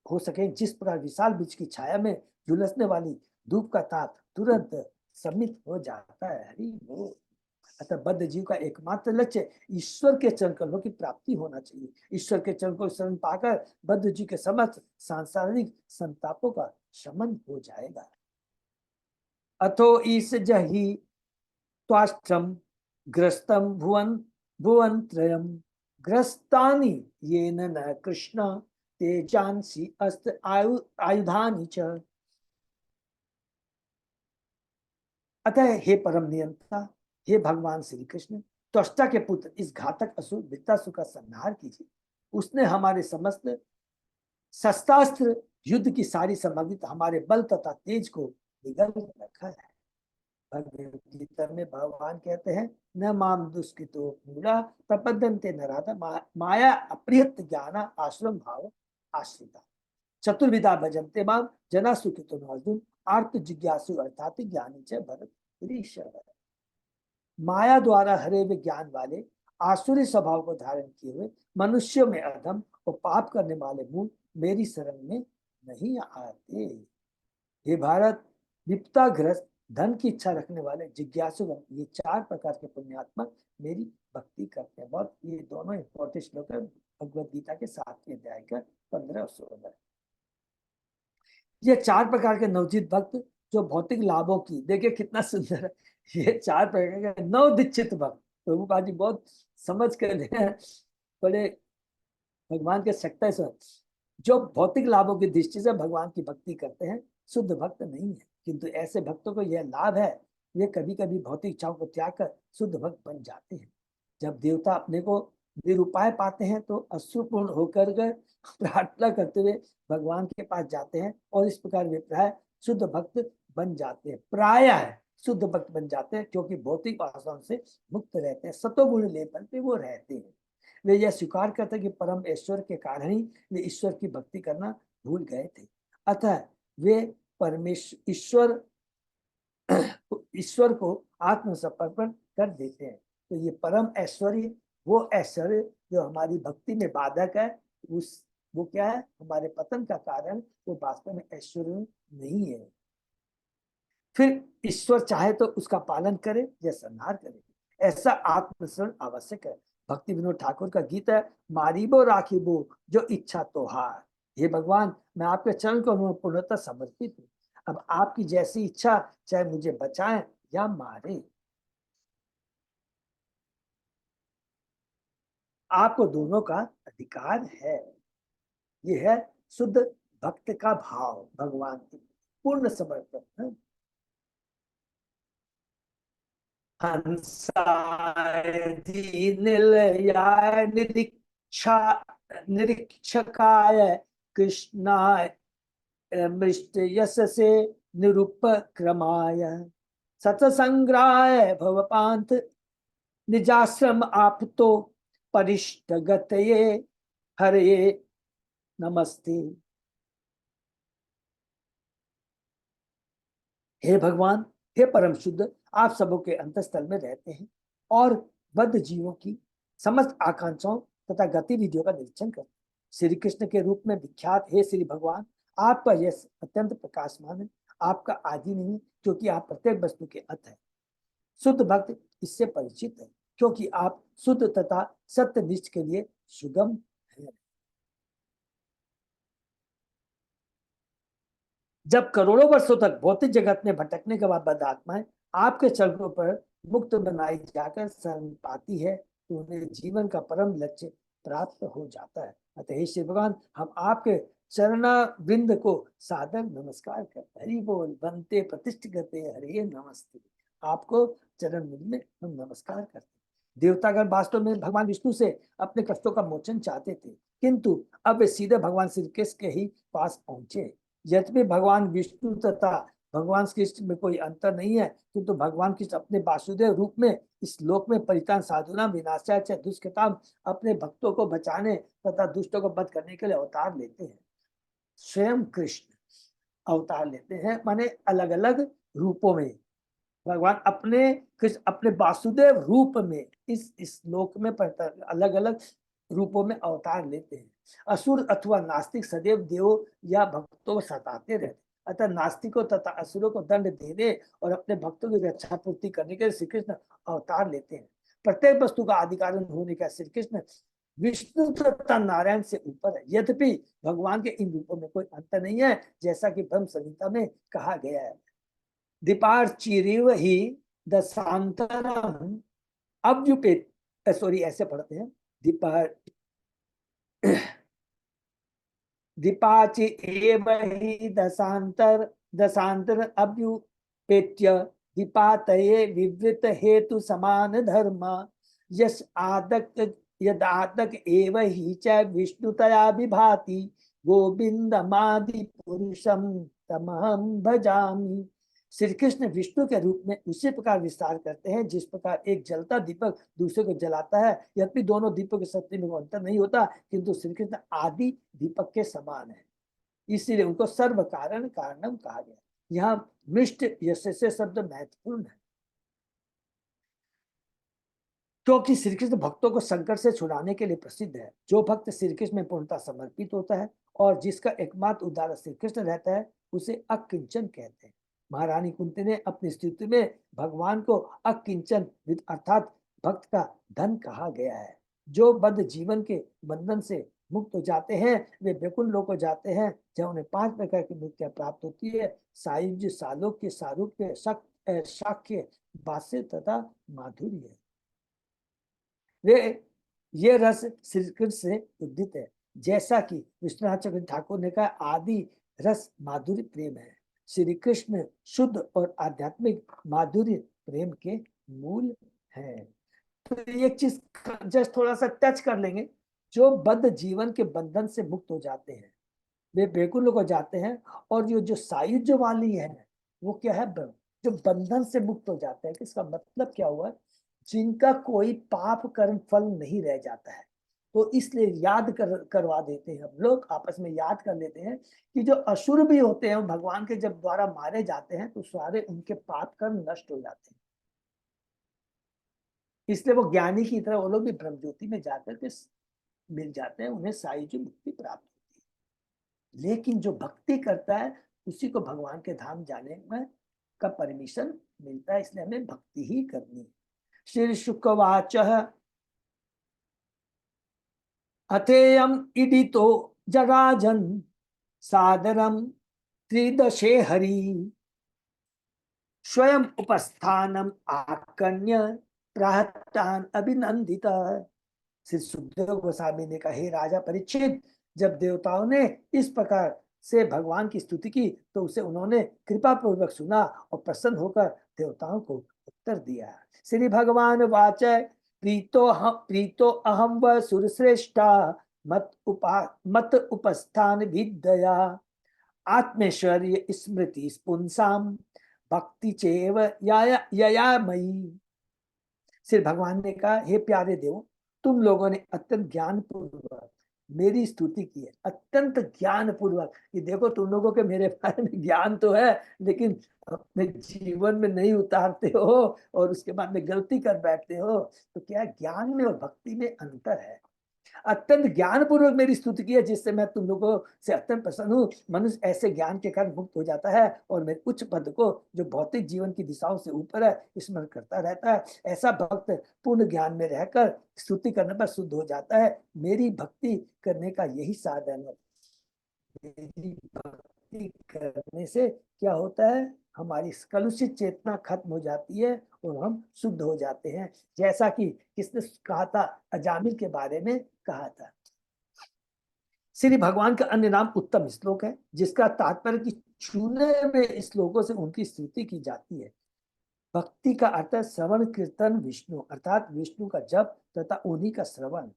हो सके जिस प्रकार विशाल वृक्ष की छाया में झुलसने वाली धूप का ताप तुरंत सम्मित हो जाता है। हरि बोल। अतः बद्ध जीव का एकमात्र लक्ष्य ईश्वर के चरण कमलों की प्राप्ति होना चाहिए। ईश्वर के चरण को शरण पाकर बद्ध जीव के समस्त सांसारिक संतापों का शमन हो जाएगा। अथो ईश जही त्वाष्ट्रम ग्रस्तम भुवन भुवन त्रयम ग्रस्तानि येन न कृष्ण तेजांसी अस्त्र आयुधानि च। अतः हे परम नियंता, हे भगवान श्री कृष्ण, त्वष्टा के पुत्र इस घातक असुर वृत्तासुर का संहार कीजिए। उसने हमारे समस्त शस्त्रास्त्र युद्ध की सारी सामग्री हमारे बल तथा तेज को निगल रखा है। भगवद गीता में भगवान कहते हैं, न माम दुष्कृतो मूढ़ा प्रपद्यन्ते नराधा माया अप्रियत ज्ञान आश्रम भाव आश्रिता चतुर्विधा भजन्ते माम जना सुखितो अर्जुन आर्त जिज्ञासु अर्थात ज्ञानी च भरत। माया द्वारा हरे हुए ज्ञान वाले आसुरी स्वभाव को धारण किए हुए मनुष्यों में अधम और पाप करने वाले मूल मेरी शरण में नहीं आते। हे भारत, विपदाग्रस्त धन की इच्छा रखने वाले जिज्ञासुगण ये चार प्रकार के पुण्यात्मा मेरी भक्ति करते हैं। बहुत ये दोनों इंपॉर्टेंट श्लोक है भगवद गीता के 7वें अध्याय का 15 और 16। ये चार प्रकार के नवजीत भक्त जो भौतिक लाभों की, देखिए कितना सुंदर है, ये चार प्रकार के नवदीक्षित भक्त प्रभुपाद जी बहुत समझ कर बड़े भगवान के सकता है। जो भौतिक लाभों की दृष्टि से भगवान की भक्ति करते हैं शुद्ध भक्त नहीं है, किंतु ऐसे भक्तों को यह लाभ है, वे कभी कभी भौतिक इच्छाओं को त्याग कर शुद्ध भक्त बन जाते हैं। जब देवता अपने को निरुपाय पाते हैं तो अश्रुपूर्ण होकर प्रार्थना करते हुए भगवान के पास जाते हैं और इस प्रकार वे प्राय शुद्ध भक्त बन जाते हैं। प्राय शुद्ध भक्त बन जाते हैं क्योंकि भौतिक वासनाओं से मुक्त रहते हैं, सतोगुण लेपन पे वो रहते हैं। वे यह स्वीकार करते हैं कि परम ऐश्वर्य के कारण ही वे ईश्वर की भक्ति करना भूल गए थे, अतः वे परमेश्वर ईश्वर को आत्मसमर्पण कर देते हैं। तो ये परम ऐश्वर्य, वो ऐश्वर्य जो हमारी भक्ति में बाधक है, वो क्या है, हमारे पतन का कारण, वो वास्तव में ऐश्वर्य नहीं है। फिर ईश्वर चाहे तो उसका पालन करे या संहार करे, ऐसा आत्मस्मरण आवश्यक है। भक्ति विनोद ठाकुर का गीत है, मारीबो राखीबो जो इच्छा तो हार। हे भगवान, मैं आपके चरण को पूर्णतः समर्पित हूँ, अब आपकी जैसी इच्छा, चाहे मुझे बचाएं या मारे। आपको दोनों का अधिकार है। यह है शुद्ध भक्त का भाव, भगवान की पूर्ण समर्पण। निलयाय निरीक्षा निरीक्षकाय कृष्णाय मृष्ट यशसे निरुपक्रमाय सतसंग्राय भवपांत निजाश्रम आपतो परिष्ट गतये हरे नमस्ते। हे भगवान, हे परम शुद्ध, आप सबों के अंतस्थल में रहते हैं और बद्ध जीवों की समस्त आकांक्षाओं तथा गतिविधियों का निरीक्षण करते हैं। श्री कृष्ण के रूप में विख्यात हे श्री भगवान, आपका यश अत्यंत प्रकाशमान है, आपका आदि नहीं क्योंकि आप प्रत्येक वस्तु के अंत है। शुद्ध भक्त इससे परिचित है क्योंकि आप शुद्ध तथा सत्यनिष्ठ के लिए सुगम है। जब करोड़ों वर्षों तक भौतिक जगत में भटकने के बाद बद्ध आत्माएं आपके चरणों पर मुक्त बनाई जाकर शरण पाती है तो उन्हें जीवन का परम लक्ष्य प्राप्त हो जाता है। अतः हे श्री भगवान, हम आपके चरणा वृंद को सादर नमस्कार करते हैं। हरि बोल, बनते प्रतिष्ठित हरे नमस्ते। आपको चरण वृंद में हम नमस्कार करते हैं। देवतागण वास्तव में भगवान विष्णु से अपने कष्टों का मोचन चाहते थे, किंतु अब वे सीधे भगवान श्री कृष्ण के ही पास पहुंचे। यद्यपि भगवान विष्णु तथा भगवान श्री कृष्ण में कोई अंतर नहीं है, किंतु तो भगवान कृष्ण अपने वासुदेव रूप में इस लोक में परित्राण साधुना विनाशाय च दुष्कृताम, अपने भक्तों को बचाने तथा दुष्टों को वध करने के लिए अवतार लेते हैं। स्वयं कृष्ण अवतार लेते हैं, माने अलग अलग रूपों में भगवान अपने कृष्ण अपने वासुदेव रूप में इस लोक में अलग अलग रूपों में अवतार लेते हैं। असुर अथवा नास्तिक सदैव देव या भक्तों को सताते रहते, अतः नास्तिकों तथा असुरों को दंड देने और अपने भक्तों की रक्षा पूर्ति करने के लिए श्री कृष्ण अवतार लेते हैं। प्रत्येक वस्तु का आदि कारण होने का श्री कृष्ण विष्णु तथा नारायण से ऊपर है। यद्यपि भगवान के इन रूपों में कोई अंतर नहीं है, जैसा कि ब्रह्म संहिता में कहा गया है। दीपार्चिरिव ही दशांतरम अव्युपेत, सॉरी ऐसे पढ़ते हैं, दीपाचि एव ही दशांतर अव्युपेत्य दीपातये विवृत हेतु समान धर्म यश आदक यदातक एव ही च विष्णुतया विभाति गोविंदमादि पुरुषम तमहं भजामि। श्री कृष्ण विष्णु के रूप में उसी प्रकार विस्तार करते हैं जिस प्रकार एक जलता दीपक दूसरे को जलाता है। यद्यपि दोनों दीपक की शक्ति में अंतर नहीं होता, किंतु श्री कृष्ण आदि दीपक के समान है, इसीलिए उनको सर्व कारण कारणम कहा गया। यहाँ मिष्ट यशस्य शब्द महत्वपूर्ण है, क्योंकि श्री कृष्ण भक्तों को संकट से छुड़ाने के लिए प्रसिद्ध है। जो भक्त श्री कृष्ण में पूर्णता समर्पित होता है और जिसका एकमात्र उद्धारक श्री कृष्ण रहता है, उसे अकिंचन कहते हैं। महारानी कुंती ने अपनी स्तुति में भगवान को अकिंचन अर्थात भक्त का धन कहा गया है। जो बद्ध जीवन के बंधन से मुक्त हो जाते हैं वे वैकुंठ लोक को जाते हैं, जहाँ उन्हें 5 प्रकार की मुक्तियां प्राप्त होती है: सायुज्य, सालोक्य, सारूप्य, शाक्य, बास्य तथा माधुर्य। वे ये रस श्री कृष्ण से उदित है, जैसा कि विश्वनाथ चक्रवर्ती ठाकुर ने कहा, आदि रस माधुर्य प्रेम है। श्री कृष्ण शुद्ध और आध्यात्मिक माधुर्य प्रेम के मूल है। तो एक चीज जस्ट थोड़ा सा टच कर लेंगे, जो बद्ध जीवन के बंधन से मुक्त हो जाते हैं वे वैकुंठ को जाते हैं, और जो सायुज्य वाली है वो क्या है, जो बंधन से मुक्त हो जाते हैं। इसका मतलब क्या हुआ, जिनका कोई पाप कर्म फल नहीं रह जाता है। तो इसलिए याद करवा देते हैं, हम लोग आपस में याद कर लेते हैं कि जो असुर भी होते हैं भगवान के जब द्वारा मारे जाते हैं तो सारे उनके पाप कर्म नष्ट हो जाते हैं। इसलिए वो ज्ञानी की तरह वो लोग भी ब्रह्म ज्योति में जाकर के मिल जाते हैं, उन्हें सायुज्य मुक्ति प्राप्त होती है। लेकिन जो भक्ति करता है उसी को भगवान के धाम जाने में का परमिशन मिलता है, इसलिए हमें भक्ति ही करनी है। श्री शुकवाच अथेयम इडितो जराजन सादरम त्रिदशे हरि स्वयं उपस्थानम आकन्य प्राहतान अभिनंदिता। श्री सुखदेव गोस्वामी ने कहा, हे राजा परीक्षित, जब देवताओं ने इस प्रकार से भगवान की स्तुति की तो उसे उन्होंने कृपा पूर्वक सुना और प्रसन्न होकर देवताओं को उत्तर दिया। श्री भगवान वाच प्रीतो अहम व सुरश्रेष्ठा मत उपस्थान विद्या आत्मेश्वर्य स्मृति पुंसाम भक्ति चेव यया मयि। श्री भगवान ने कहा, हे प्यारे देव, तुम लोगों ने अत्यंत ज्ञान पूर्वक मेरी स्तुति की है, अत्यंत ज्ञान पूर्वक। ये देखो, तुम लोगों के मेरे बारे में ज्ञान तो है लेकिन अपने जीवन में नहीं उतारते हो और उसके बाद में गलती कर बैठते हो। तो क्या ज्ञान में और भक्ति में अंतर है। अत्यंत ज्ञान पूर्वक मेरी स्तुति की है, जिससे मैं तुम लोगों से अत्यंत प्रसन्न हूँ। मनुष्य ऐसे ज्ञान के कारण मुक्त हो जाता है और मेरे उच्च पद को, जो भौतिक जीवन की दिशाओं से ऊपर है, स्मरण करता रहता है। ऐसा भक्त पूर्ण ज्ञान में रहकर स्तुति करने पर शुद्ध हो जाता है। मेरी भक्ति करने का यही साधन है। मेरी भक्ति करने से क्या होता है, हमारी कलुषित चेतना खत्म हो जाती है और हम शुद्ध हो जाते हैं। जैसा कि किसने कहा था, अजामिल के बारे में कहा था। श्री भगवान का अन्य नाम उत्तम श्लोक है, जिसका तात्पर्य कि चुने हुए श्लोकों से उनकी स्तुति की जाती है। भक्ति का अर्थ है श्रवण कीर्तन विष्णु, अर्थात विष्णु का जप तथा उन्हीं का श्रवण।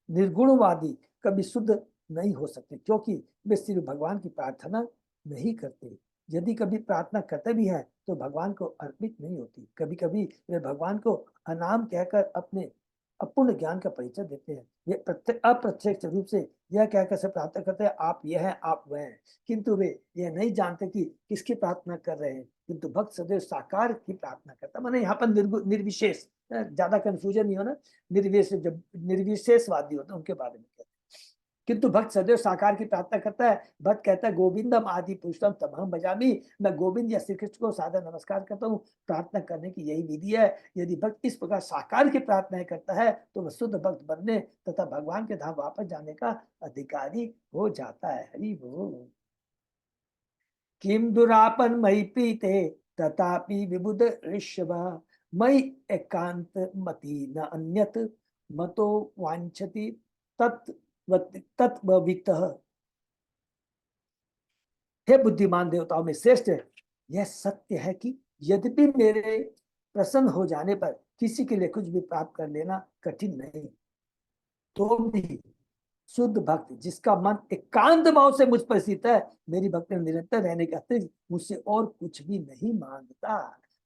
निर्गुणवादी कभी शुद्ध नहीं हो सकते, क्योंकि वे श्री भगवान की प्रार्थना नहीं करते। यदि कभी प्रार्थना करते भी हैं तो भगवान को अर्पित नहीं होती। कभी कभी वे भगवान को अनाम कहकर अपने अपूर्ण ज्ञान का परिचय देते हैं। ये अप्रत्यक्ष रूप से यह कहकर से प्रार्थना करते हैं, आप यह हैं, आप वह हैं, किंतु वे यह नहीं जानते कि किसकी प्रार्थना कर रहे हैं। किंतु भक्त सदैव साकार की प्रार्थना करता है। माने यहाँ पर निर्विशेष, ज्यादा कंफ्यूजन नहीं हो ना, निर्विशेष, जब निर्विशेषवादी होते हैं उनके बारे में कहते हैं। किंतु भक्त सदैव साकार की प्रार्थना करता है। भक्त कहता है, गोविंदम आदि पुरुषम तमहम भजामि, मैं गोविंद या श्री कृष्ण को सादर नमस्कार करता हूँ। प्रार्थना करने की यही विधि है। यदि भक्त इस प्रकार साकार की प्रार्थनाएं करता है तो वह शुद्ध भक्त बनने तथा भगवान के धाम वापस जाने का अधिकारी हो जाता है। हरि बोल। किम दुरापन मई प्रीते तथापि विबुध ऋषभ, मई एकांत मति न अन्यत, मतो वांछति तत्वित। हे बुद्धिमान देवताओं में श्रेष्ठ, यह सत्य है कि यद्यपि मेरे प्रसन्न हो जाने पर किसी के लिए कुछ भी प्राप्त कर लेना कठिन नहीं, तो भी शुद्ध भक्त जिसका मन एकांत भाव से मुझ पर स्थित है, मेरी भक्ति में निरंतर रहने के अतिरिक्त मुझसे और कुछ भी नहीं मांगता।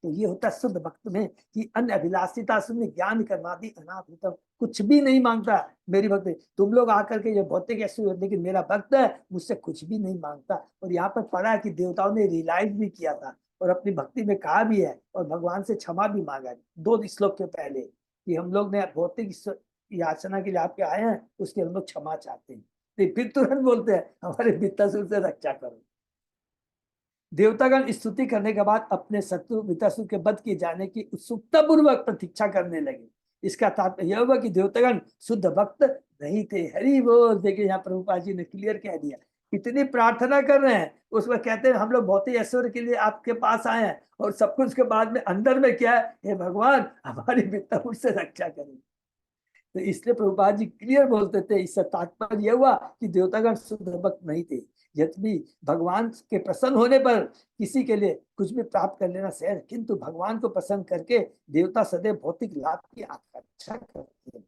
तो ये होता है शुद्ध भक्त में कि अन्य अभिलाषिता शून्य ज्ञान कर्मादि अनाथ, कुछ भी नहीं मांगता। मेरी भक्ति, तुम लोग आकर के ये भौतिक ऐसे, लेकिन मेरा भक्त है मुझसे कुछ भी नहीं मांगता। और यहाँ पर पढ़ा है कि देवताओं ने रियलाइज भी किया था और अपनी भक्ति में कहा भी है और भगवान से क्षमा भी मांगा 2 श्लोक के पहले कि हम लोग ने भौतिक याचना के लिए आपके आए हैं, उसके हम लोग क्षमा चाहते हैं। तो फिर तुरंत बोलते हैं, हमारे वित्तासुर से रक्षा करो। देवतागण स्तुति करने के बाद अपने शत्रु वित्तासुर के वध किए जाने की उत्सुकता पूर्वक प्रतीक्षा करने लगे। इसका तात्पर्य यह हुआ कि देवतागण शुद्ध भक्त नहीं थे। हरि बोल। देखिए यहाँ प्रभुपाद जी ने क्लियर कह दिया, इतनी प्रार्थना कर रहे हैं, उसमें कहते हैं हम लोग भौतिक ऐश्वर्य के लिए आपके पास आए हैं, और सब कुछ के बाद में अंदर में क्या है, हे भगवान हमारी वित्तासुर से रक्षा करें। तो इसलिए प्रभुपाद जी क्लियर बोलते थे, इससे तात्पर्य यह हुआ कि देवतागण शुद्ध भक्त नहीं थे। यद्यपि भगवान के प्रसन्न होने पर किसी के लिए कुछ भी प्राप्त कर लेना सहज, किंतु भगवान को प्रसन्न करके देवता सदैव भौतिक लाभ की आकांक्षा करते हैं।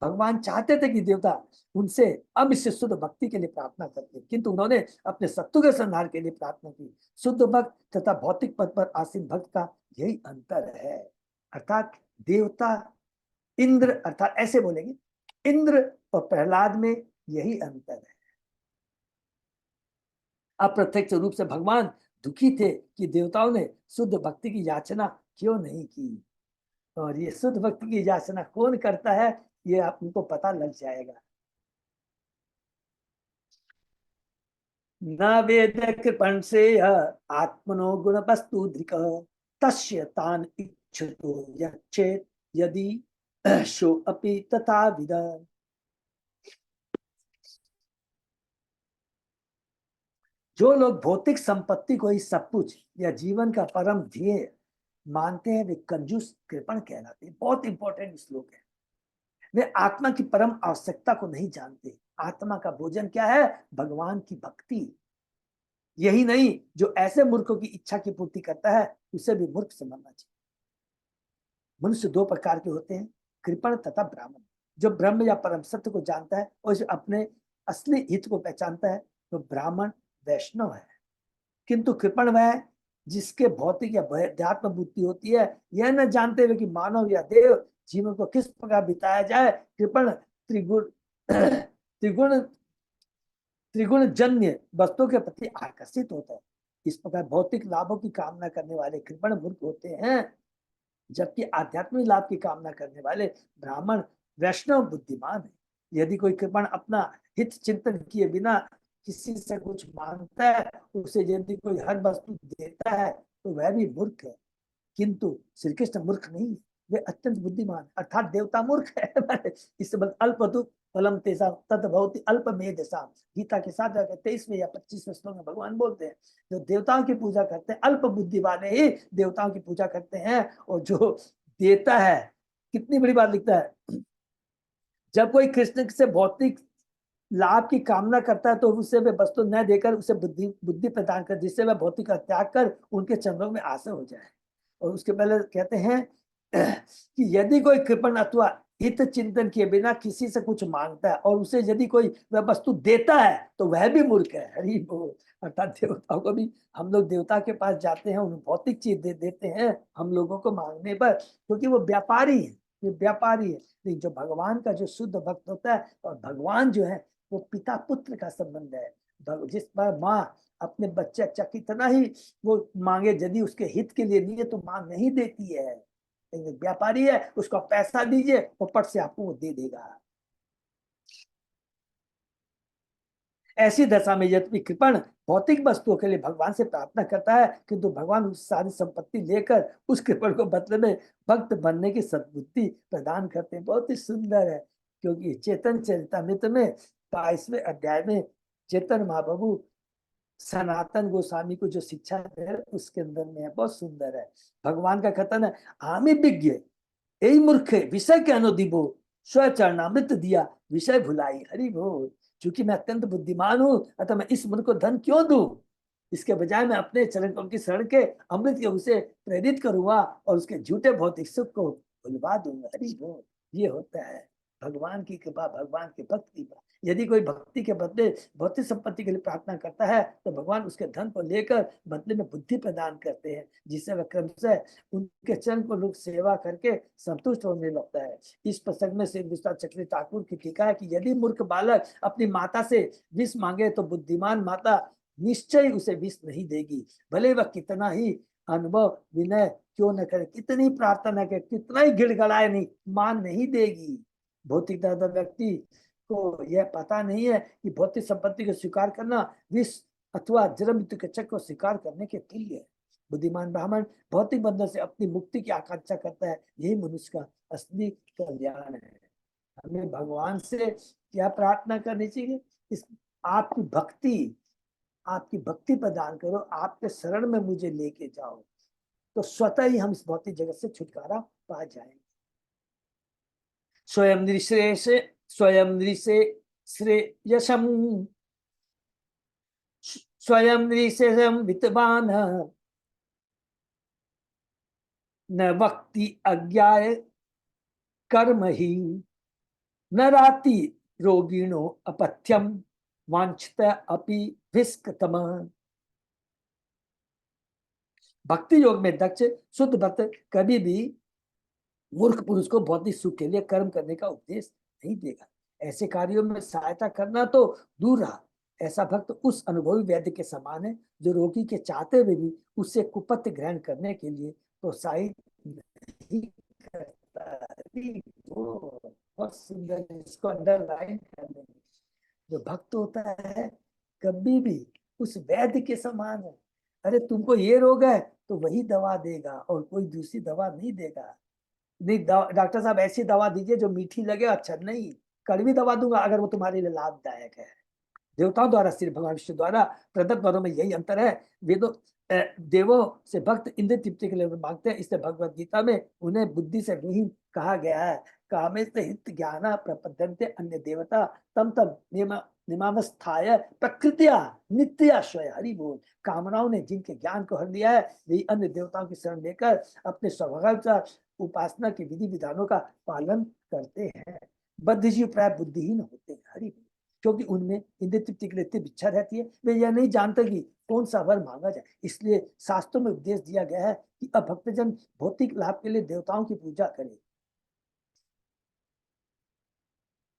भगवान चाहते थे कि देवता उनसे अवश्य शुद्ध भक्ति के लिए प्रार्थना करते, किंतु उन्होंने अपने शत्रु के संहार के लिए प्रार्थना की। शुद्ध भक्त तथा भौतिक पद पर आसीन भक्त का यही अंतर है। अर्थात देवता इंद्र, अर्थात ऐसे बोलेंगे, इंद्र और प्रहलाद में यही अंतर है। अप्रत्यक्ष रूप से भगवान दुखी थे कि देवताओं ने शुद्ध भक्ति की याचना क्यों नहीं की। और ये शुद्ध भक्ति की याचना कौन करता है, ये आपको पता लग जाएगा। न वेद कृपण से आत्मनो गुण वस्तु धृक, तस्य तान इच्छतो यच्छेत यदि शो अपि तथा विद। जो लोग भौतिक संपत्ति को ही सब कुछ या जीवन का परम ध्येय मानते हैं, वे कंजूस कृपण कहलाते हैं। बहुत इंपॉर्टेंट श्लोक है। वे आत्मा की परम आवश्यकता को नहीं जानते। आत्मा का भोजन क्या है, भगवान की भक्ति। यही नहीं, जो ऐसे मूर्खों की इच्छा की पूर्ति करता है उसे भी मूर्ख समझना चाहिए। मनुष्य 2 प्रकार के होते हैं, कृपण तथा ब्राह्मण। जो ब्रह्म या परम सत्य को जानता है और अपने असली हित को पहचानता है तो ब्राह्मण वैष्णव है। किंतु कृपण वह है जिसके भौतिक या अध्यात्म बुद्धि होती है, यह न जानते हुए कि मानव या देव जीवन को किस प्रकार बिताया जाए। कृपण त्रिगुण त्रिगुण जन्य वस्तुओं के प्रति आकर्षित होता है। इस प्रकार भौतिक लाभों की कामना करने वाले कृपण मूर्ख होते हैं, जबकि आध्यात्मिक लाभ की कामना करने वाले ब्राह्मण वैष्णव बुद्धिमान है। यदि कोई कृपण अपना हित चिंतन किए बिना किसी से कुछ मांगता है, उसे यदि कोई हर वस्तु देता है तो वह भी मूर्ख है। किंतु श्री कृष्ण मूर्ख नहीं, वे अत्यंत बुद्धिमान, अर्थात देवता मूर्ख है। इससे अल्प फलम तेसा तद्भवति अल्प मेधसा। गीता के साथ 23वें या 25वें श्लोक में भगवान बोलते हैं, जो देवताओं की पूजा करते हैं, अल्प बुद्धि वाले ही देवताओं की पूजा करते हैं। और जो देता है, कितनी बड़ी बात लिखता है, जब कोई कृष्ण से भौतिक लाभ की कामना करता है तो उसे वे वस्तु न देकर उसे बुद्धि प्रदान कर, जिससे वह भौतिक का त्याग कर उनके चरणों में आश्रय हो जाए। और उसके पहले कहते हैं कि यदि कोई कृपण अथवा हित चिंतन किए बिना किसी से कुछ मांगता है और उसे यदि कोई वह वस्तु देता है तो वह भी मूर्ख है। हरि बोल। अर्थात देवताओं को भी, हम लोग देवता के पास जाते हैं, उन्हें भौतिक चीज दे देते हैं हम लोगों को मांगने पर, क्योंकि वो व्यापारी है, ये व्यापारी है। लेकिन जो भगवान का जो शुद्ध भक्त होता है, और भगवान जो है वो पिता पुत्र का संबंध है। जिस पर माँ अपने बच्चे अच्छा कितना ही वो मांगे, यदि उसके हित के लिए नहीं है तो मां नहीं देती है। व्यापारी है, उसको पैसा दीजिए वो पट से आपको वो दे देगा। ऐसी दशा में यद्यपि कृपण भौतिक वस्तुओं के लिए भगवान से प्रार्थना करता है, किंतु भगवान उस सारी संपत्ति लेकर उस कृपण को बदले में भक्त बनने की सद्बुद्धि प्रदान करते हैं। बहुत ही सुंदर है, क्योंकि चेतन चरितमृत में 22वें अध्याय में चेतन महाप्रभु सनातन गोस्वामी को जो शिक्षा दे उसके अंदर में है, बहुत सुंदर है। भगवान का कथन है, आमी विज्ञ यही मूर्ख विषय के अनुदिबो स्वचरणामृत दिया विषय भुलाई। हरि बोल। क्योंकि मैं अत्यंत बुद्धिमान हूं, अतः मैं इस मूर्ख को धन क्यों दूं, इसके बजाय मैं अपने चरण कमल की शरण के अमृत के उसे प्रेरित करूंगा और उसके झूठे भौतिक सुख को भुलवा दूंगा। हरि बोल। ये होता है भगवान की कृपा, भगवान के भक्त की कृपा। यदि कोई भक्ति के बदले भौतिक संपत्ति के लिए प्रार्थना करता है तो भगवान उसके धन को लेकर बदले में बुद्धि प्रदान करते हैं, जिससे वह क्रमशः उनके चरण को लोग सेवा करके संतुष्ट होने लगता है। इस प्रसंग में श्री विश्वनाथ चक्रवर्ती ठाकुर की टीका है कि यदि मूर्ख बालक अपनी माता से विष मांगे तो बुद्धिमान माता निश्चय उसे विष नहीं देगी, भले वह कितना ही अनुभव विनय क्यों न करे, कितनी प्रार्थना करे, कितना ही गिड़गड़ाए, नहीं, मान नहीं देगी। भौतिक दादा व्यक्ति को यह पता नहीं है कि भौतिक संपत्ति को स्वीकार करना विष अथवा जन्म मृत्यु के चक्र को स्वीकार करने के तुल्य है। बुद्धिमान ब्राह्मण भौतिक बंधन से अपनी मुक्ति की आकांक्षा करता है, यही मनुष्य का असली कल्याण है। हमें भगवान से क्या प्रार्थना करनी चाहिए, इस आपकी भक्ति प्रदान करो, आपके शरण में मुझे लेके जाओ, तो स्वतः ही हम इस भौतिक जगत से छुटकारा पा जाएंगे। स्वयं नृषे श्रेयसम स्वयं नृषेयम वित्तवान न वक्ति अज्ञाय कर्म ही न राति रोगिणो अपथ्यम वांछित अपि विस्कतम। भक्ति योग में दक्ष शुद्ध भक्त कभी भी मूर्ख पुरुष को भौतिक सुख के लिए कर्म करने का उपदेश नहीं देगा। ऐसे कार्यों में सहायता करना तो दूर रहा, ऐसा भक्त उस अनुभवी वैद्य के समान है जो रोगी के चाहते हुए भी उससे कुपथ्य ग्रहण करने के लिए प्रोत्साहित नहीं करता। बहुत सुंदर, इसको अंडरलाइन करने, जो भक्त होता है कभी भी उस वैद्य के समान है। अरे तुमको ये रोग है तो वही दवा देगा और कोई दूसरी दवा नहीं देगा। नहीं, डॉक्टर साहब ऐसी दवा दीजिए जो मीठी लगे, अच्छा नहीं, कड़वी दवा दूंगा अगर वो तुम्हारे लिए लाभदायक है। देवताओं द्वारा, श्री भगवान विष्णु द्वारा प्रदत्त वरों में यही अंतर है। वेदों देवों से भक्त इंद्र तृप्ति के लिए मांगते हैं, इसलिए भगवत गीता में उन्हें बुद्धि से विहीन कहा गया है। कामे हित ज्ञान प्रपद्यन्ते अन्य देवता तम तम निमावस्थाय प्रकृतिया नित्याश्रय। हरि बोल। कामनाओं ने जिनके ज्ञान को हर लिया है वही अन्य देवताओं की शरण लेकर अपने स्वभाव उपासना के विधि विधानों का पालन करते हैं। बद्धजीव प्राय बुद्धिहीन होते हैं। हरि बोल। क्योंकि उनमें इंद्र तृप्ति के लिए इतनी इच्छा रहती है, वे यह नहीं जानते कि कौन सा वर मांगा जाए। इसलिए शास्त्रों में उपदेश दिया गया है कि अब भक्तजन भौतिक लाभ के लिए देवताओं की पूजा करें।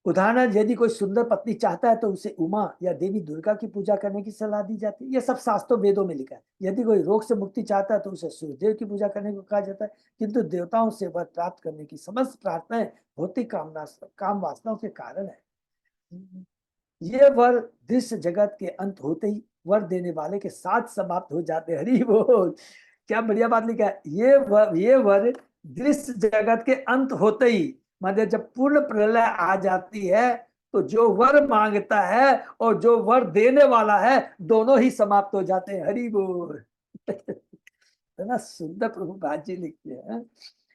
उदाहरण, यदि कोई सुंदर पत्नी चाहता है तो उसे उमा या देवी दुर्गा की पूजा करने की सलाह दी जाती है। यह सब शास्त्रों वेदों में लिखा है। यदि कोई रोग से मुक्ति चाहता है तो उसे सूर्यदेव की पूजा करने को कहा जाता है। किंतु देवताओं से वर प्राप्त करने की समस्त प्रार्थनाएं भौतिक काम वासनाओं के कारण है। ये वर दृश्य जगत के अंत होते ही वर देने वाले के साथ समाप्त हो जाते। हरि बोल। क्या बढ़िया बात लिखा है। ये वर दृश्य जगत के अंत होते ही, मतलब जब पूर्ण प्रलय आ जाती है तो जो वर मांगता है और जो वर देने वाला है दोनों ही समाप्त हो जाते हैं। हरि बोल। इतना सुंदर प्रभु भाजी लिखते हैं।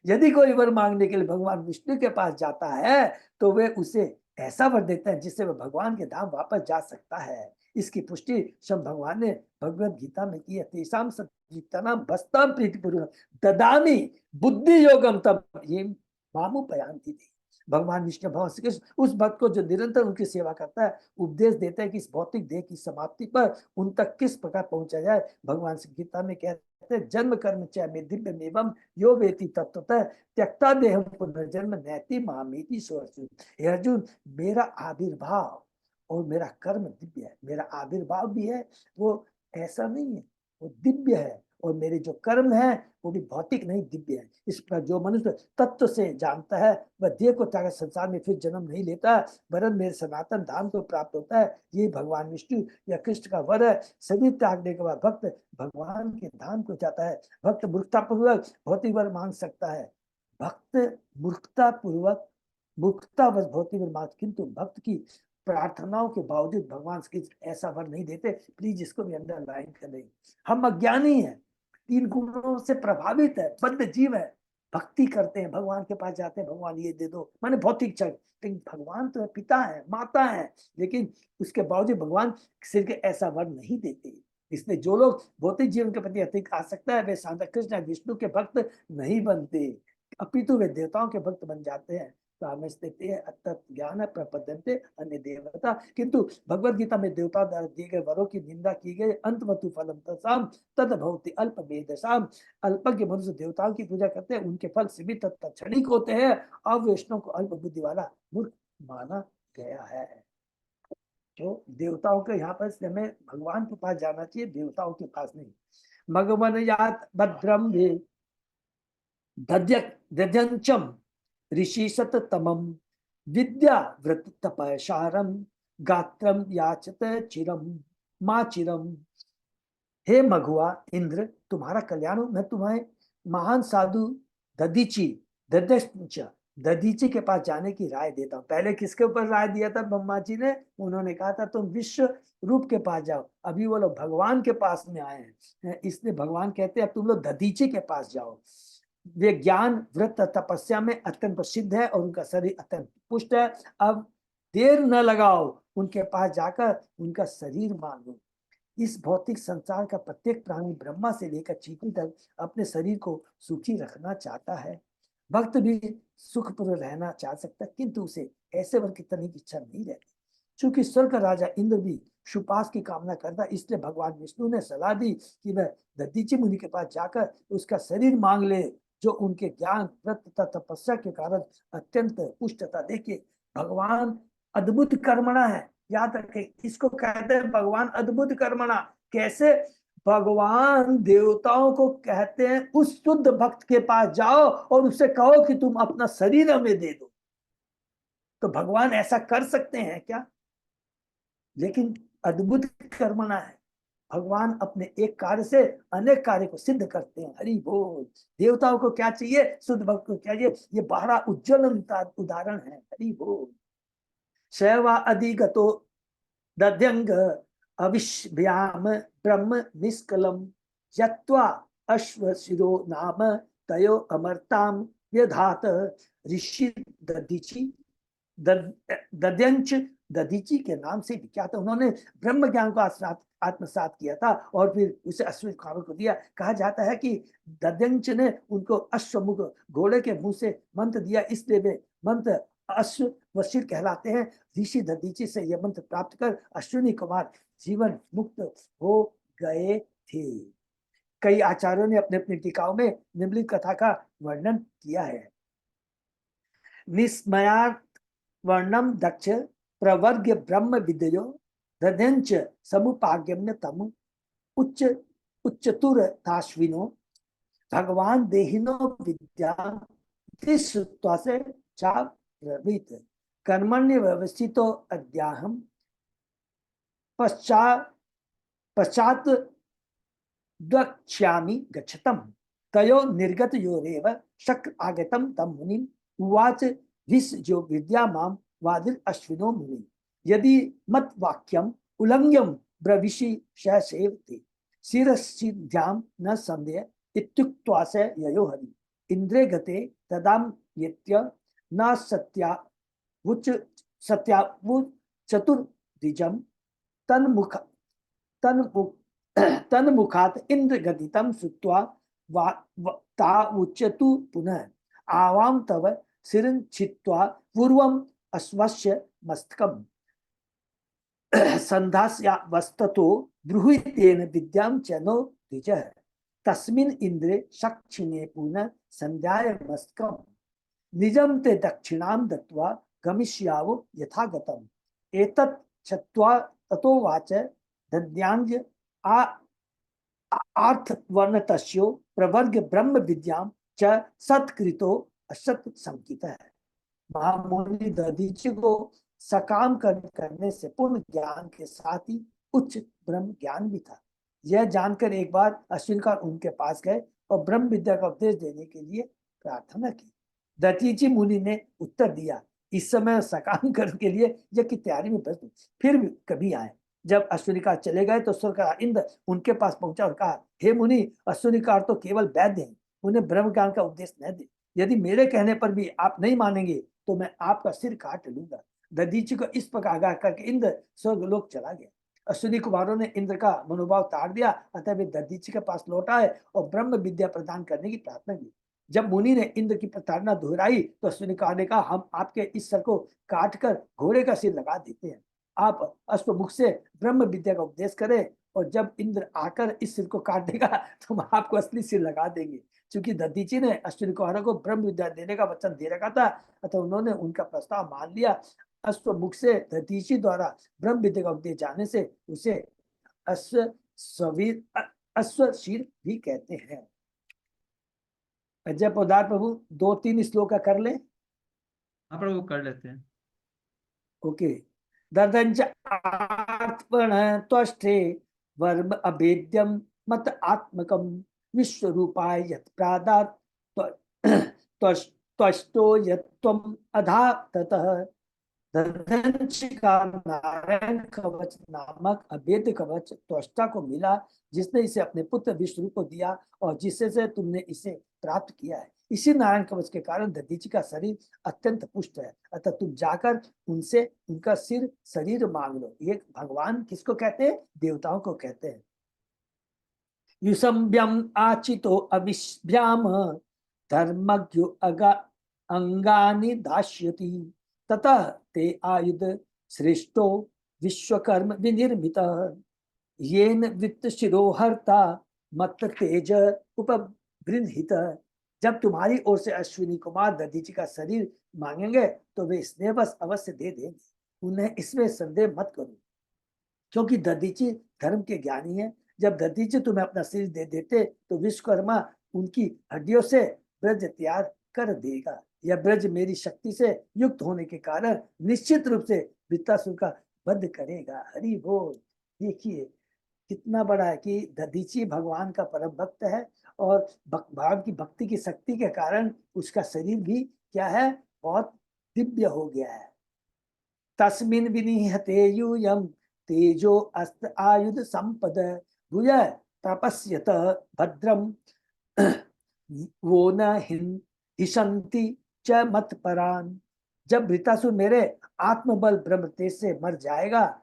यदि कोई वर मांगने के लिए भगवान विष्णु के पास जाता है तो वे उसे ऐसा वर देते हैं जिससे वह भगवान के धाम वापस जा सकता है। इसकी पुष्टि स्वयं भगवान ने भगवत गीता में की है। तेषां सत्युक्तानां भस्तां प्रीतिपूर्वकं ददामि बुद्धि योगम तब ये मामुपयान्ति थी। भगवान विष्णु भगवान श्री कृष्ण उस भक्त को जो निरंतर उनकी सेवा करता है, उपदेश देता है कि इस भौतिक देह की समाप्ति पर उन तक किस प्रकार पहुंचा जाए। भगवान श्री गीता में कहते हैं, जन्म कर्म च मे दिव्य मेवम यो वेति तत्वतः त्यक्ता देह पुनर्जन्म नैति मामेति सो अर्जुन। हे अर्जुन, मेरा आविर्भाव और मेरा कर्म दिव्य है। मेरा आविर्भाव भी है, वो ऐसा नहीं है, वो दिव्य है, और मेरे जो कर्म है वो भी भौतिक नहीं दिव्य है। इस पर जो मनुष्य तत्व से जानता है वह देह को त्याग संसार में फिर जन्म नहीं लेता, वरन मेरे सनातन धाम को प्राप्त होता है। ये भगवान विष्णु या कृष्ण का वर है। सभी त्यागने के बाद भक्त भगवान के धाम को जाता है। भक्त मूर्खता पूर्वक भौतिक वर मांग सकता है, भक्त मूर्खता पूर्वक मूर्खतावश भौतिक वर मांग, किंतु भक्त की प्रार्थनाओं के बावजूद भगवान की ऐसा वर नहीं देते। प्लीज इसको भी अंडरलाइन कर लें। हम अज्ञानी हैं, तीन गुणों से प्रभावित है, बद्ध जीव है, भक्ति करते हैं, भगवान के पास जाते हैं, भगवान ये दे दो, माने भौतिक चाहिए। लेकिन भगवान तो है, पिता है, माता है, लेकिन उसके बावजूद भगवान सिर के ऐसा वर नहीं देते। इसलिए जो लोग भौतिक जीवन के प्रति अतिरिक्त आसक्त है, वे सांता कृष्ण विष्णु के भक्त नहीं बनते, अपितु वे देवताओं के भक्त बन जाते हैं। ज्ञान प्रपद्यन्ते अन्य देवता। किंतु भगवत गीता में देवता द्वारा दिए गए वरों की निंदा की गई। अंतमतु फलम तत्साम तद भवति अल्प वेदसाम। अल्पज्ञ मनुष्य देवताओं की पूजा करते हैं, उनके फल सीमित तथा क्षणिक होते हैं। अब वैष्णव को अल्प बुद्धि वाला मूर्ख माना गया है। तो देवताओं के यहाँ पर हमें भगवान के पास जाना चाहिए, देवताओं के पास नहीं। भगवान यात भद्रम भी दध्यंचम ऋषि सततमम विद्या व्रत तपशारम गात्रम याचत चिरम माँ चिरम। हे मघुआ इंद्र, तुम्हारा कल्याण हो। मैं तुम्हें महान साधु दधीची दधीची के पास जाने की राय देता हूँ। पहले किसके ऊपर राय दिया था ब्रह्मा जी ने? उन्होंने कहा था तुम विश्व रूप के पास जाओ। अभी वो लोग भगवान के पास में आए हैं, इसलिए भगवान कहते हैं अब तुम लोग दधीची के पास जाओ। वे ज्ञान व्रत तपस्या में अत्यंत प्रसिद्ध है और उनका शरीर अत्यंत पुष्ट है। अब देर न लगाओ, उनके पास जाकर उनका शरीर मांगो। इस भौतिक संसार का प्रत्येक प्राणी ब्रह्मा से लेकर चींटी तक अपने शरीर को सुखी रखना चाहता है। भक्त भी सुखपूर्वक रहना चाह सकता है, किंतु उसे ऐसे वर की तनी की इच्छा नहीं रहती। चूंकि स्वर्ग का राजा इंद्र भी सुपास की कामना करता, इसलिए भगवान विष्णु ने सलाह दी कि वह दधीची मुनि के पास जाकर उसका शरीर मांग ले, जो उनके ज्ञान व्रत तथा तपस्या के कारण अत्यंत पुष्टता। देखिए, भगवान अद्भुत कर्मणा है, याद रखें, इसको कहते हैं भगवान अद्भुत कर्मणा। कैसे? भगवान देवताओं को कहते हैं उस शुद्ध भक्त के पास जाओ और उससे कहो कि तुम अपना शरीर हमें दे दो। तो भगवान ऐसा कर सकते हैं क्या? लेकिन अद्भुत कर्मणा है, भगवान अपने एक कार्य से अनेक कार्य को सिद्ध करते हैं। हरि बोल। देवताओं को क्या चाहिए? शुद्ध भक्त को क्या चाहिए? ये बड़ा उज्जवल उदाहरण है। हरि बोल। शैवा अधिगतो दध्यंग अविश्भ्याम ब्रह्म निष्कलम यत्वा अश्वशिरो नाम तयो अमर्ताम व्यधात। ऋषि दधीची दध्यंच दधीची के नाम से विख्यात है। उन्होंने ब्रह्म ज्ञान को आत्मसात किया था और फिर उसे अश्वत्थामा को दिया। कहा जाता है कि दध्यंच ने उनको अश्वमुख घोड़े के मुंह से मंत्र दिया, इसलिए वे मंत्र अश्वशिर कहलाते हैं। ऋषि दधीची से यह मंत्र प्राप्त कर अश्विनी कुमार जीवन मुक्त हो गए थे। कई आचार्यों ने अपने अपनी टीकाओं में निम्नलिखित कथा का वर्णन किया है। निस्मयार्थ वर्णम दक्ष प्रवर्ग्य ब्रह्म विद्यो दध्यंच समुपागम्य तम उच्च उच्चतुर ताश्विनो भगवान देहिनो विद्या श्रुत्वा से चाब्रवीत कर्मण्य व्यवस्थितो अद्याहम पश्चात द्वक्ष्यामि गच्छतम तयो निर्गत योरेव शक्र आगतम तम मुनिम उवाच विस जो विद्या माम वादिर अश्विनो मुनि यदि मत वाक्यम उल्लंघ्यम ब्रविषि शैसेवते शिरसिद्ध्याम न संदेह इत्युक्त्वा से ययो हरि इंद्रे गते तदाम यत्य न सत्यावुच सत्यावुच चतुर्दिजम तन्मुख तन्मुखात इंद्र गदितम सुत्वा ता उच्यतु पुनः आवाम तव सिरं छित्त्वा पूर्वम अश्वस्य मस्तकम संधास्या वस्ततो ब्रूहितेन विद्यां च नो द्विजः तस्मिन् इन्द्रे शक्षिणे पुनः संध्याय मस्तकम निजं ते दक्षिणां दत्त्वा गमिष्यावो यथागतम् एतत् छत्वा ततो वाच दद्यांज आ आर्थवर्णतस्यो प्रवर्ग ब्रह्म विद्यां च सत्कृतो असत संकित है। महामुनि दधीचि को सकाम करने से पूर्ण ज्ञान के साथ ही उच्च ब्रह्म ज्ञान भी था। यह जानकर एक बार अश्विनकार उनके पास गए और ब्रह्म विद्या का उपदेश देने के लिए प्रार्थना की। दधीचि मुनि ने उत्तर दिया, इस समय सकाम करने के लिए यज्ञ की तैयारी में व्यस्त हूं, फिर भी कभी आए। जब अश्विनिकार चले गए तो स्वर्ग इंद्र उनके पास पहुंचा और कहा, हे मुनि, अश्विनिकार तो केवल वैद्य हैं, उन्हें ब्रह्म ज्ञान का उपदेश न दे। यदि मेरे कहने पर भी आप नहीं मानेंगे तो मैं आपका सिर काट लूंगा। दधीचि को इस प्रकार आगाह करके इंद्र स्वर्गलोक चला गया। अश्विनी कुमारों ने इंद्र का मनोभाव ताड़ दिया, अतः वे दधीचि के पास लौट आए और ब्रह्म विद्या प्रदान करने की प्रार्थना की। जब मुनि ने इंद्र की प्रताड़ना दोहराई तो अश्विनी ने कहा, हम आपके इस सर को काट कर घोड़े का सिर लगा देते हैं। आप अश्वमुख से ब्रह्म विद्या का उपदेश करें और जब इंद्र आकर इस सिर को काट देगा तो हम आपको असली सिर लगा देंगे। चूंकि दधीचि ने अश्विनी कुमारों को ब्रह्म विद्या देने का वचन दे रखा था, अतः उन्होंने उनका प्रस्ताव मान लिया। अश्वमुख से दधीचि द्वारा ब्रह्म विद्या का उपदेश जाने से उसे अश्वशीर भी कहते हैं। अजय पौधार प्रभु 2-3 श्लोक का कर ले। हाँ प्रभु कर लेते हैं। ओके। ददंच आत्मन त्वष्टे वर्म अभेद्यम मत आत्मकम विश्वरूपाय यत् प्रादात् त्वष्टो यत्त्वम् अधा ततः। ददंच का नारायण कवच नामक अभेद्य कवच त्वष्टा को मिला, जिसने इसे अपने पुत्र विष्णु को दिया और जिससे से तुमने इसे प्राप्त किया है। इसी नारायण कवच के कारण दधीचि का शरीर अत्यंत पुष्ट है, अतः तुम जाकर उनसे उनका सिर शरीर मांग लो। ये भगवान किसको कहते हैं? देवताओं को कहते हैं। युसंभ्यम आचितो अविश्भ्याम धर्मज्ञो अंगानि दास्यति ततः ते आयुध श्रेष्ठो विश्वकर्म विनिर्मित येन वित्त शिरोहर्ता मत तेज उपबृंहित। जब तुम्हारी ओर से अश्विनी कुमार दधीचि का शरीर मांगेंगे तो वे स्नेहवश अवश्य दे देंगे, उन्हें इसमें संदेह मत करो, क्योंकि दधीचि धर्म के ज्ञानी है। जब दधीचि तुम्हें अपना शरीर दे देते तो विश्वकर्मा उनकी हड्डियों से ब्रज तैयार कर देगा। यह ब्रज मेरी शक्ति से युक्त होने के कारण निश्चित रूप से वृत्तासुर का वध करेगा। हरि बोल। देखिए कितना बड़ा है कि दधीचि भगवान का परम भक्त है और भगवान की भक्ति की शक्ति के कारण उसका शरीर भी क्या है, बहुत दिव्य हो गया है। तस्मिन् विनिहते यूयं तेजो अस्त आयुध संपद भूय तपस्यत भद्रम वो न हिशंति च मत परान। जब वृत्तासुर मेरे आत्मबल ब्रह्म तेज से मर जाएगा,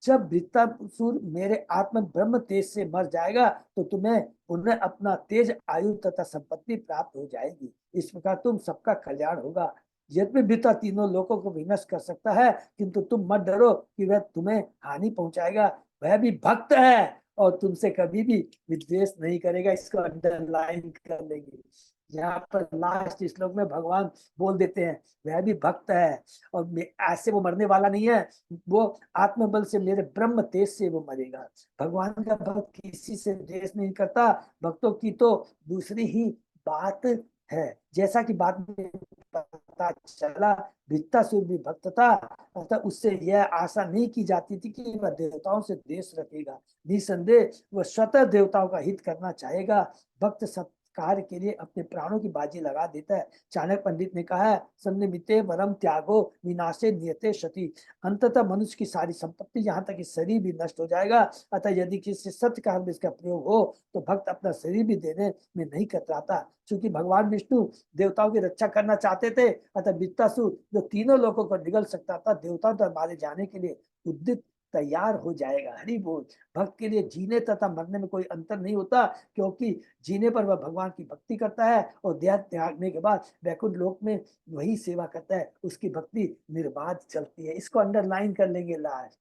जब वृत्तासुर मेरे आत्म ब्रह्म तेज से मर जाएगा तो तुम्हें उन्हें अपना तेज आयु तथा संपत्ति प्राप्त हो जाएगी। इस प्रकार तुम सबका कल्याण होगा। यद्यपि वृत्ता तीनों लोगों को विनष्ट कर सकता है, किंतु तुम मत डरो कि वह तुम्हें हानि पहुंचाएगा। वह भी भक्त है और तुमसे कभी भी विद्वेष नहीं करेगा। इसको अंडरलाइन कर लेंगे। यहाँ पर लास्ट श्लोक में भगवान बोल देते हैं वह भी भक्त है और ऐसे वो मरने वाला नहीं है, वो आत्मबल से मेरे ब्रह्म तेज से वो मरेगा। भगवान का भक्त किसी से द्वेष नहीं करता। भक्तों की तो दूसरी ही बात है। जैसा कि बाद में पता चला वृत्तासुर भी भक्त था, अतः उससे यह आशा नहीं की जाती थी कि वह देवताओं से द्वेष रखेगा। निसंदेह वह स्वतः देवताओं का हित करना चाहेगा। भक्त सब कार्य के लिए अपने प्राणों की बाजी लगा देता है। चाणक्य पंडित ने कहा है, सन्निमिते वरम त्यागो विनाशे नियते क्षति। अंततः मनुष्य की सारी संपत्ति यहाँ तक कि शरीर भी नष्ट हो जाएगा। अतः यदि किसी सत्य कार्य में इसका प्रयोग हो तो भक्त अपना शरीर भी देने में नहीं कतराता। क्योंकि भगवान विष्णु देवताओं की रक्षा करना चाहते थे, अतः वृत्तासुर जो तीनों लोगों को निगल सकता था, देवताओं तक मारे जाने के लिए उद्यत तैयार हो जाएगा। हरि बोल। भक्त के लिए जीने तथा मरने में कोई अंतर नहीं होता, क्योंकि जीने पर वह भगवान की भक्ति करता है और देह त्यागने के बाद वैकुंठ लोक में वही सेवा करता है, उसकी भक्ति निर्बाध चलती है। इसको अंडरलाइन कर लेंगे लास्ट।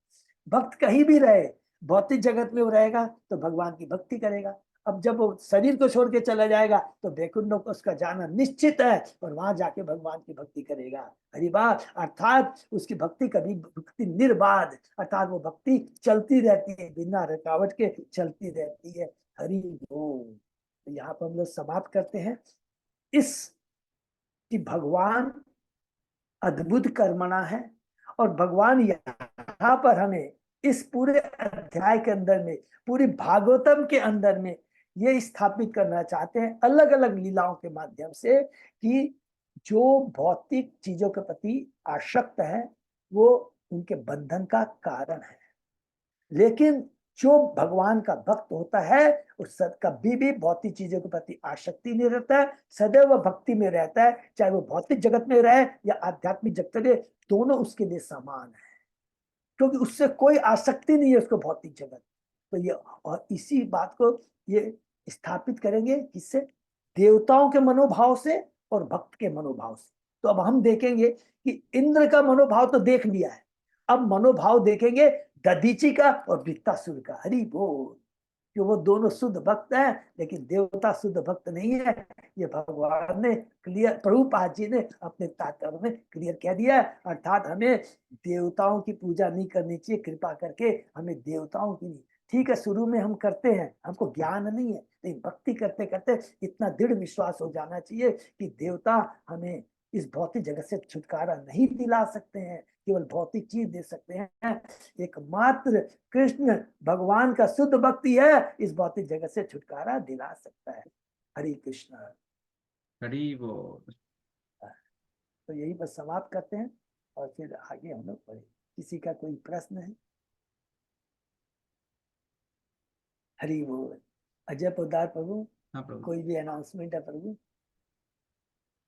भक्त कहीं भी रहे, भौतिक जगत में वो रहेगा तो भगवान की भक्ति करेगा। अब जब वो शरीर को छोड़ के चला जाएगा तो वैकुंठ लोक उसका जाना निश्चित है, और वहां जाके भगवान की भक्ति करेगा। हरि बात, अर्थात उसकी भक्ति कभी भक्ति निर्बाध, अर्थात वो भक्ति चलती रहती है, बिना रुकावट के चलती रहती है। हरि बोल। तो यहाँ पर हम लोग समाप्त करते हैं इस कि भगवान अद्भुत कर्मणा है, और भगवान यहाँ पर हमें इस पूरे अध्याय के अंदर में, पूरी भागवतम के अंदर में ये स्थापित करना चाहते हैं अलग अलग लीलाओं के माध्यम से कि जो भौतिक चीजों के प्रति आसक्त है वो उनके बंधन का कारण है, लेकिन जो भगवान का भक्त होता है उस कभी भी भौतिक चीजों के प्रति आसक्ति नहीं रहता है, सदैव वह भक्ति में रहता है, चाहे वो भौतिक जगत में रहे या आध्यात्मिक जगत में, दोनों उसके लिए समान है, क्योंकि उससे कोई आसक्ति नहीं है उसको भौतिक जगत। तो ये, और इसी बात को ये स्थापित करेंगे किससे? देवताओं के मनोभाव से और भक्त के मनोभाव से। तो अब हम देखेंगे कि इंद्र का मनोभाव तो देख लिया है, अब मनोभाव देखेंगे दधीची का और वृत्तासुर का। हरि बोल। कि वो दोनों शुद्ध भक्त हैं, लेकिन देवता शुद्ध भक्त नहीं है, ये भगवान ने क्लियर, प्रभुपाद जी ने अपने तात्पर्य में क्लियर कह दिया। अर्थात हमें देवताओं की पूजा नहीं करनी चाहिए, कृपा करके हमें देवताओं की नहीं। ठीक है, शुरू में हम करते हैं, हमको ज्ञान नहीं है, लेकिन भक्ति करते करते इतना दृढ़ विश्वास हो जाना चाहिए कि देवता हमें इस भौतिक जगत से छुटकारा नहीं दिला सकते हैं, केवल भौतिक चीज दे सकते हैं। एकमात्र कृष्ण भगवान का शुद्ध भक्ति है, इस भौतिक जगत से छुटकारा दिला सकता है। हरि कृष्ण। हरि बोल। तो यही बस समाप्त करते हैं और फिर आगे हम लोग पढ़े। किसी का कोई प्रश्न है? हरि बोल। अजय पोदार प्रभु, हाँ प्रभु। कोई भी अनाउंसमेंट है प्रभु?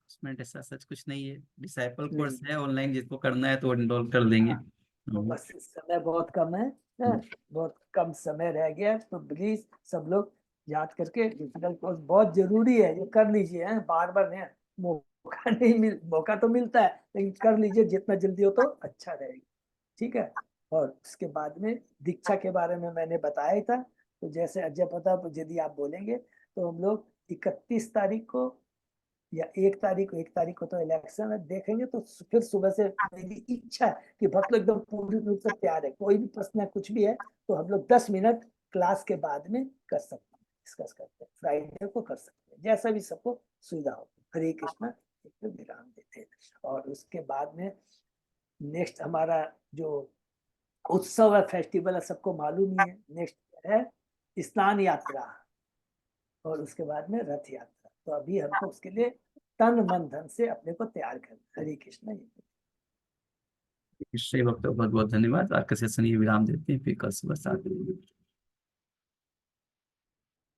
इसमें ऐसा सच कुछ नहीं है, डिसाइपल नहीं। कोर्स है ऑनलाइन, जिसको करना है तो इनरोल कर देंगे। हाँ, तो बस समय बहुत कम है, बहुत कम समय रह गया, तो प्लीज सब लोग याद करके डिजिटल कोर्स बहुत जरूरी है, ये कर लीजिए। है बार बार नहीं, मौका नहीं मिल, मौका तो मिलता है, लेकिन कर लीजिए जितना जल्दी हो तो अच्छा रहेगा। ठीक है। और उसके बाद में दीक्षा के बारे में मैंने बताया ही था, तो जैसे अजय प्रताप यदि आप बोलेंगे तो हम लोग 31 तारीख को या 1 तारीख को तो इलेक्शन है, देखेंगे। तो फिर सुबह से मेरी इच्छा है कि भक्त लोग एकदम पूरी रूप से तैयार है, कोई भी प्रश्न है कुछ भी है तो हम लोग 10 मिनट क्लास के बाद में कर सकते हैं, डिस्कस करते हैं, फ्राइडे को कर सकते हैं, जैसा भी सबको सुविधा हो। हरे कृष्णा। एक तो विराम देते हैं, और उसके बाद में नेक्स्ट हमारा जो उत्सव है, फेस्टिवल है, सबको मालूम ही है। नेक्स्ट है स्नान यात्रा, और उसके बाद में रथ यात्रा। तो अभी हमको उसके लिए तन मन धन से अपने को तैयार करना। हरे कृष्ण। श्री भक्त बहुत बहुत धन्यवाद। आज का सेशन ये विराम देते हैं, फिर कल सुबह 7 बजे।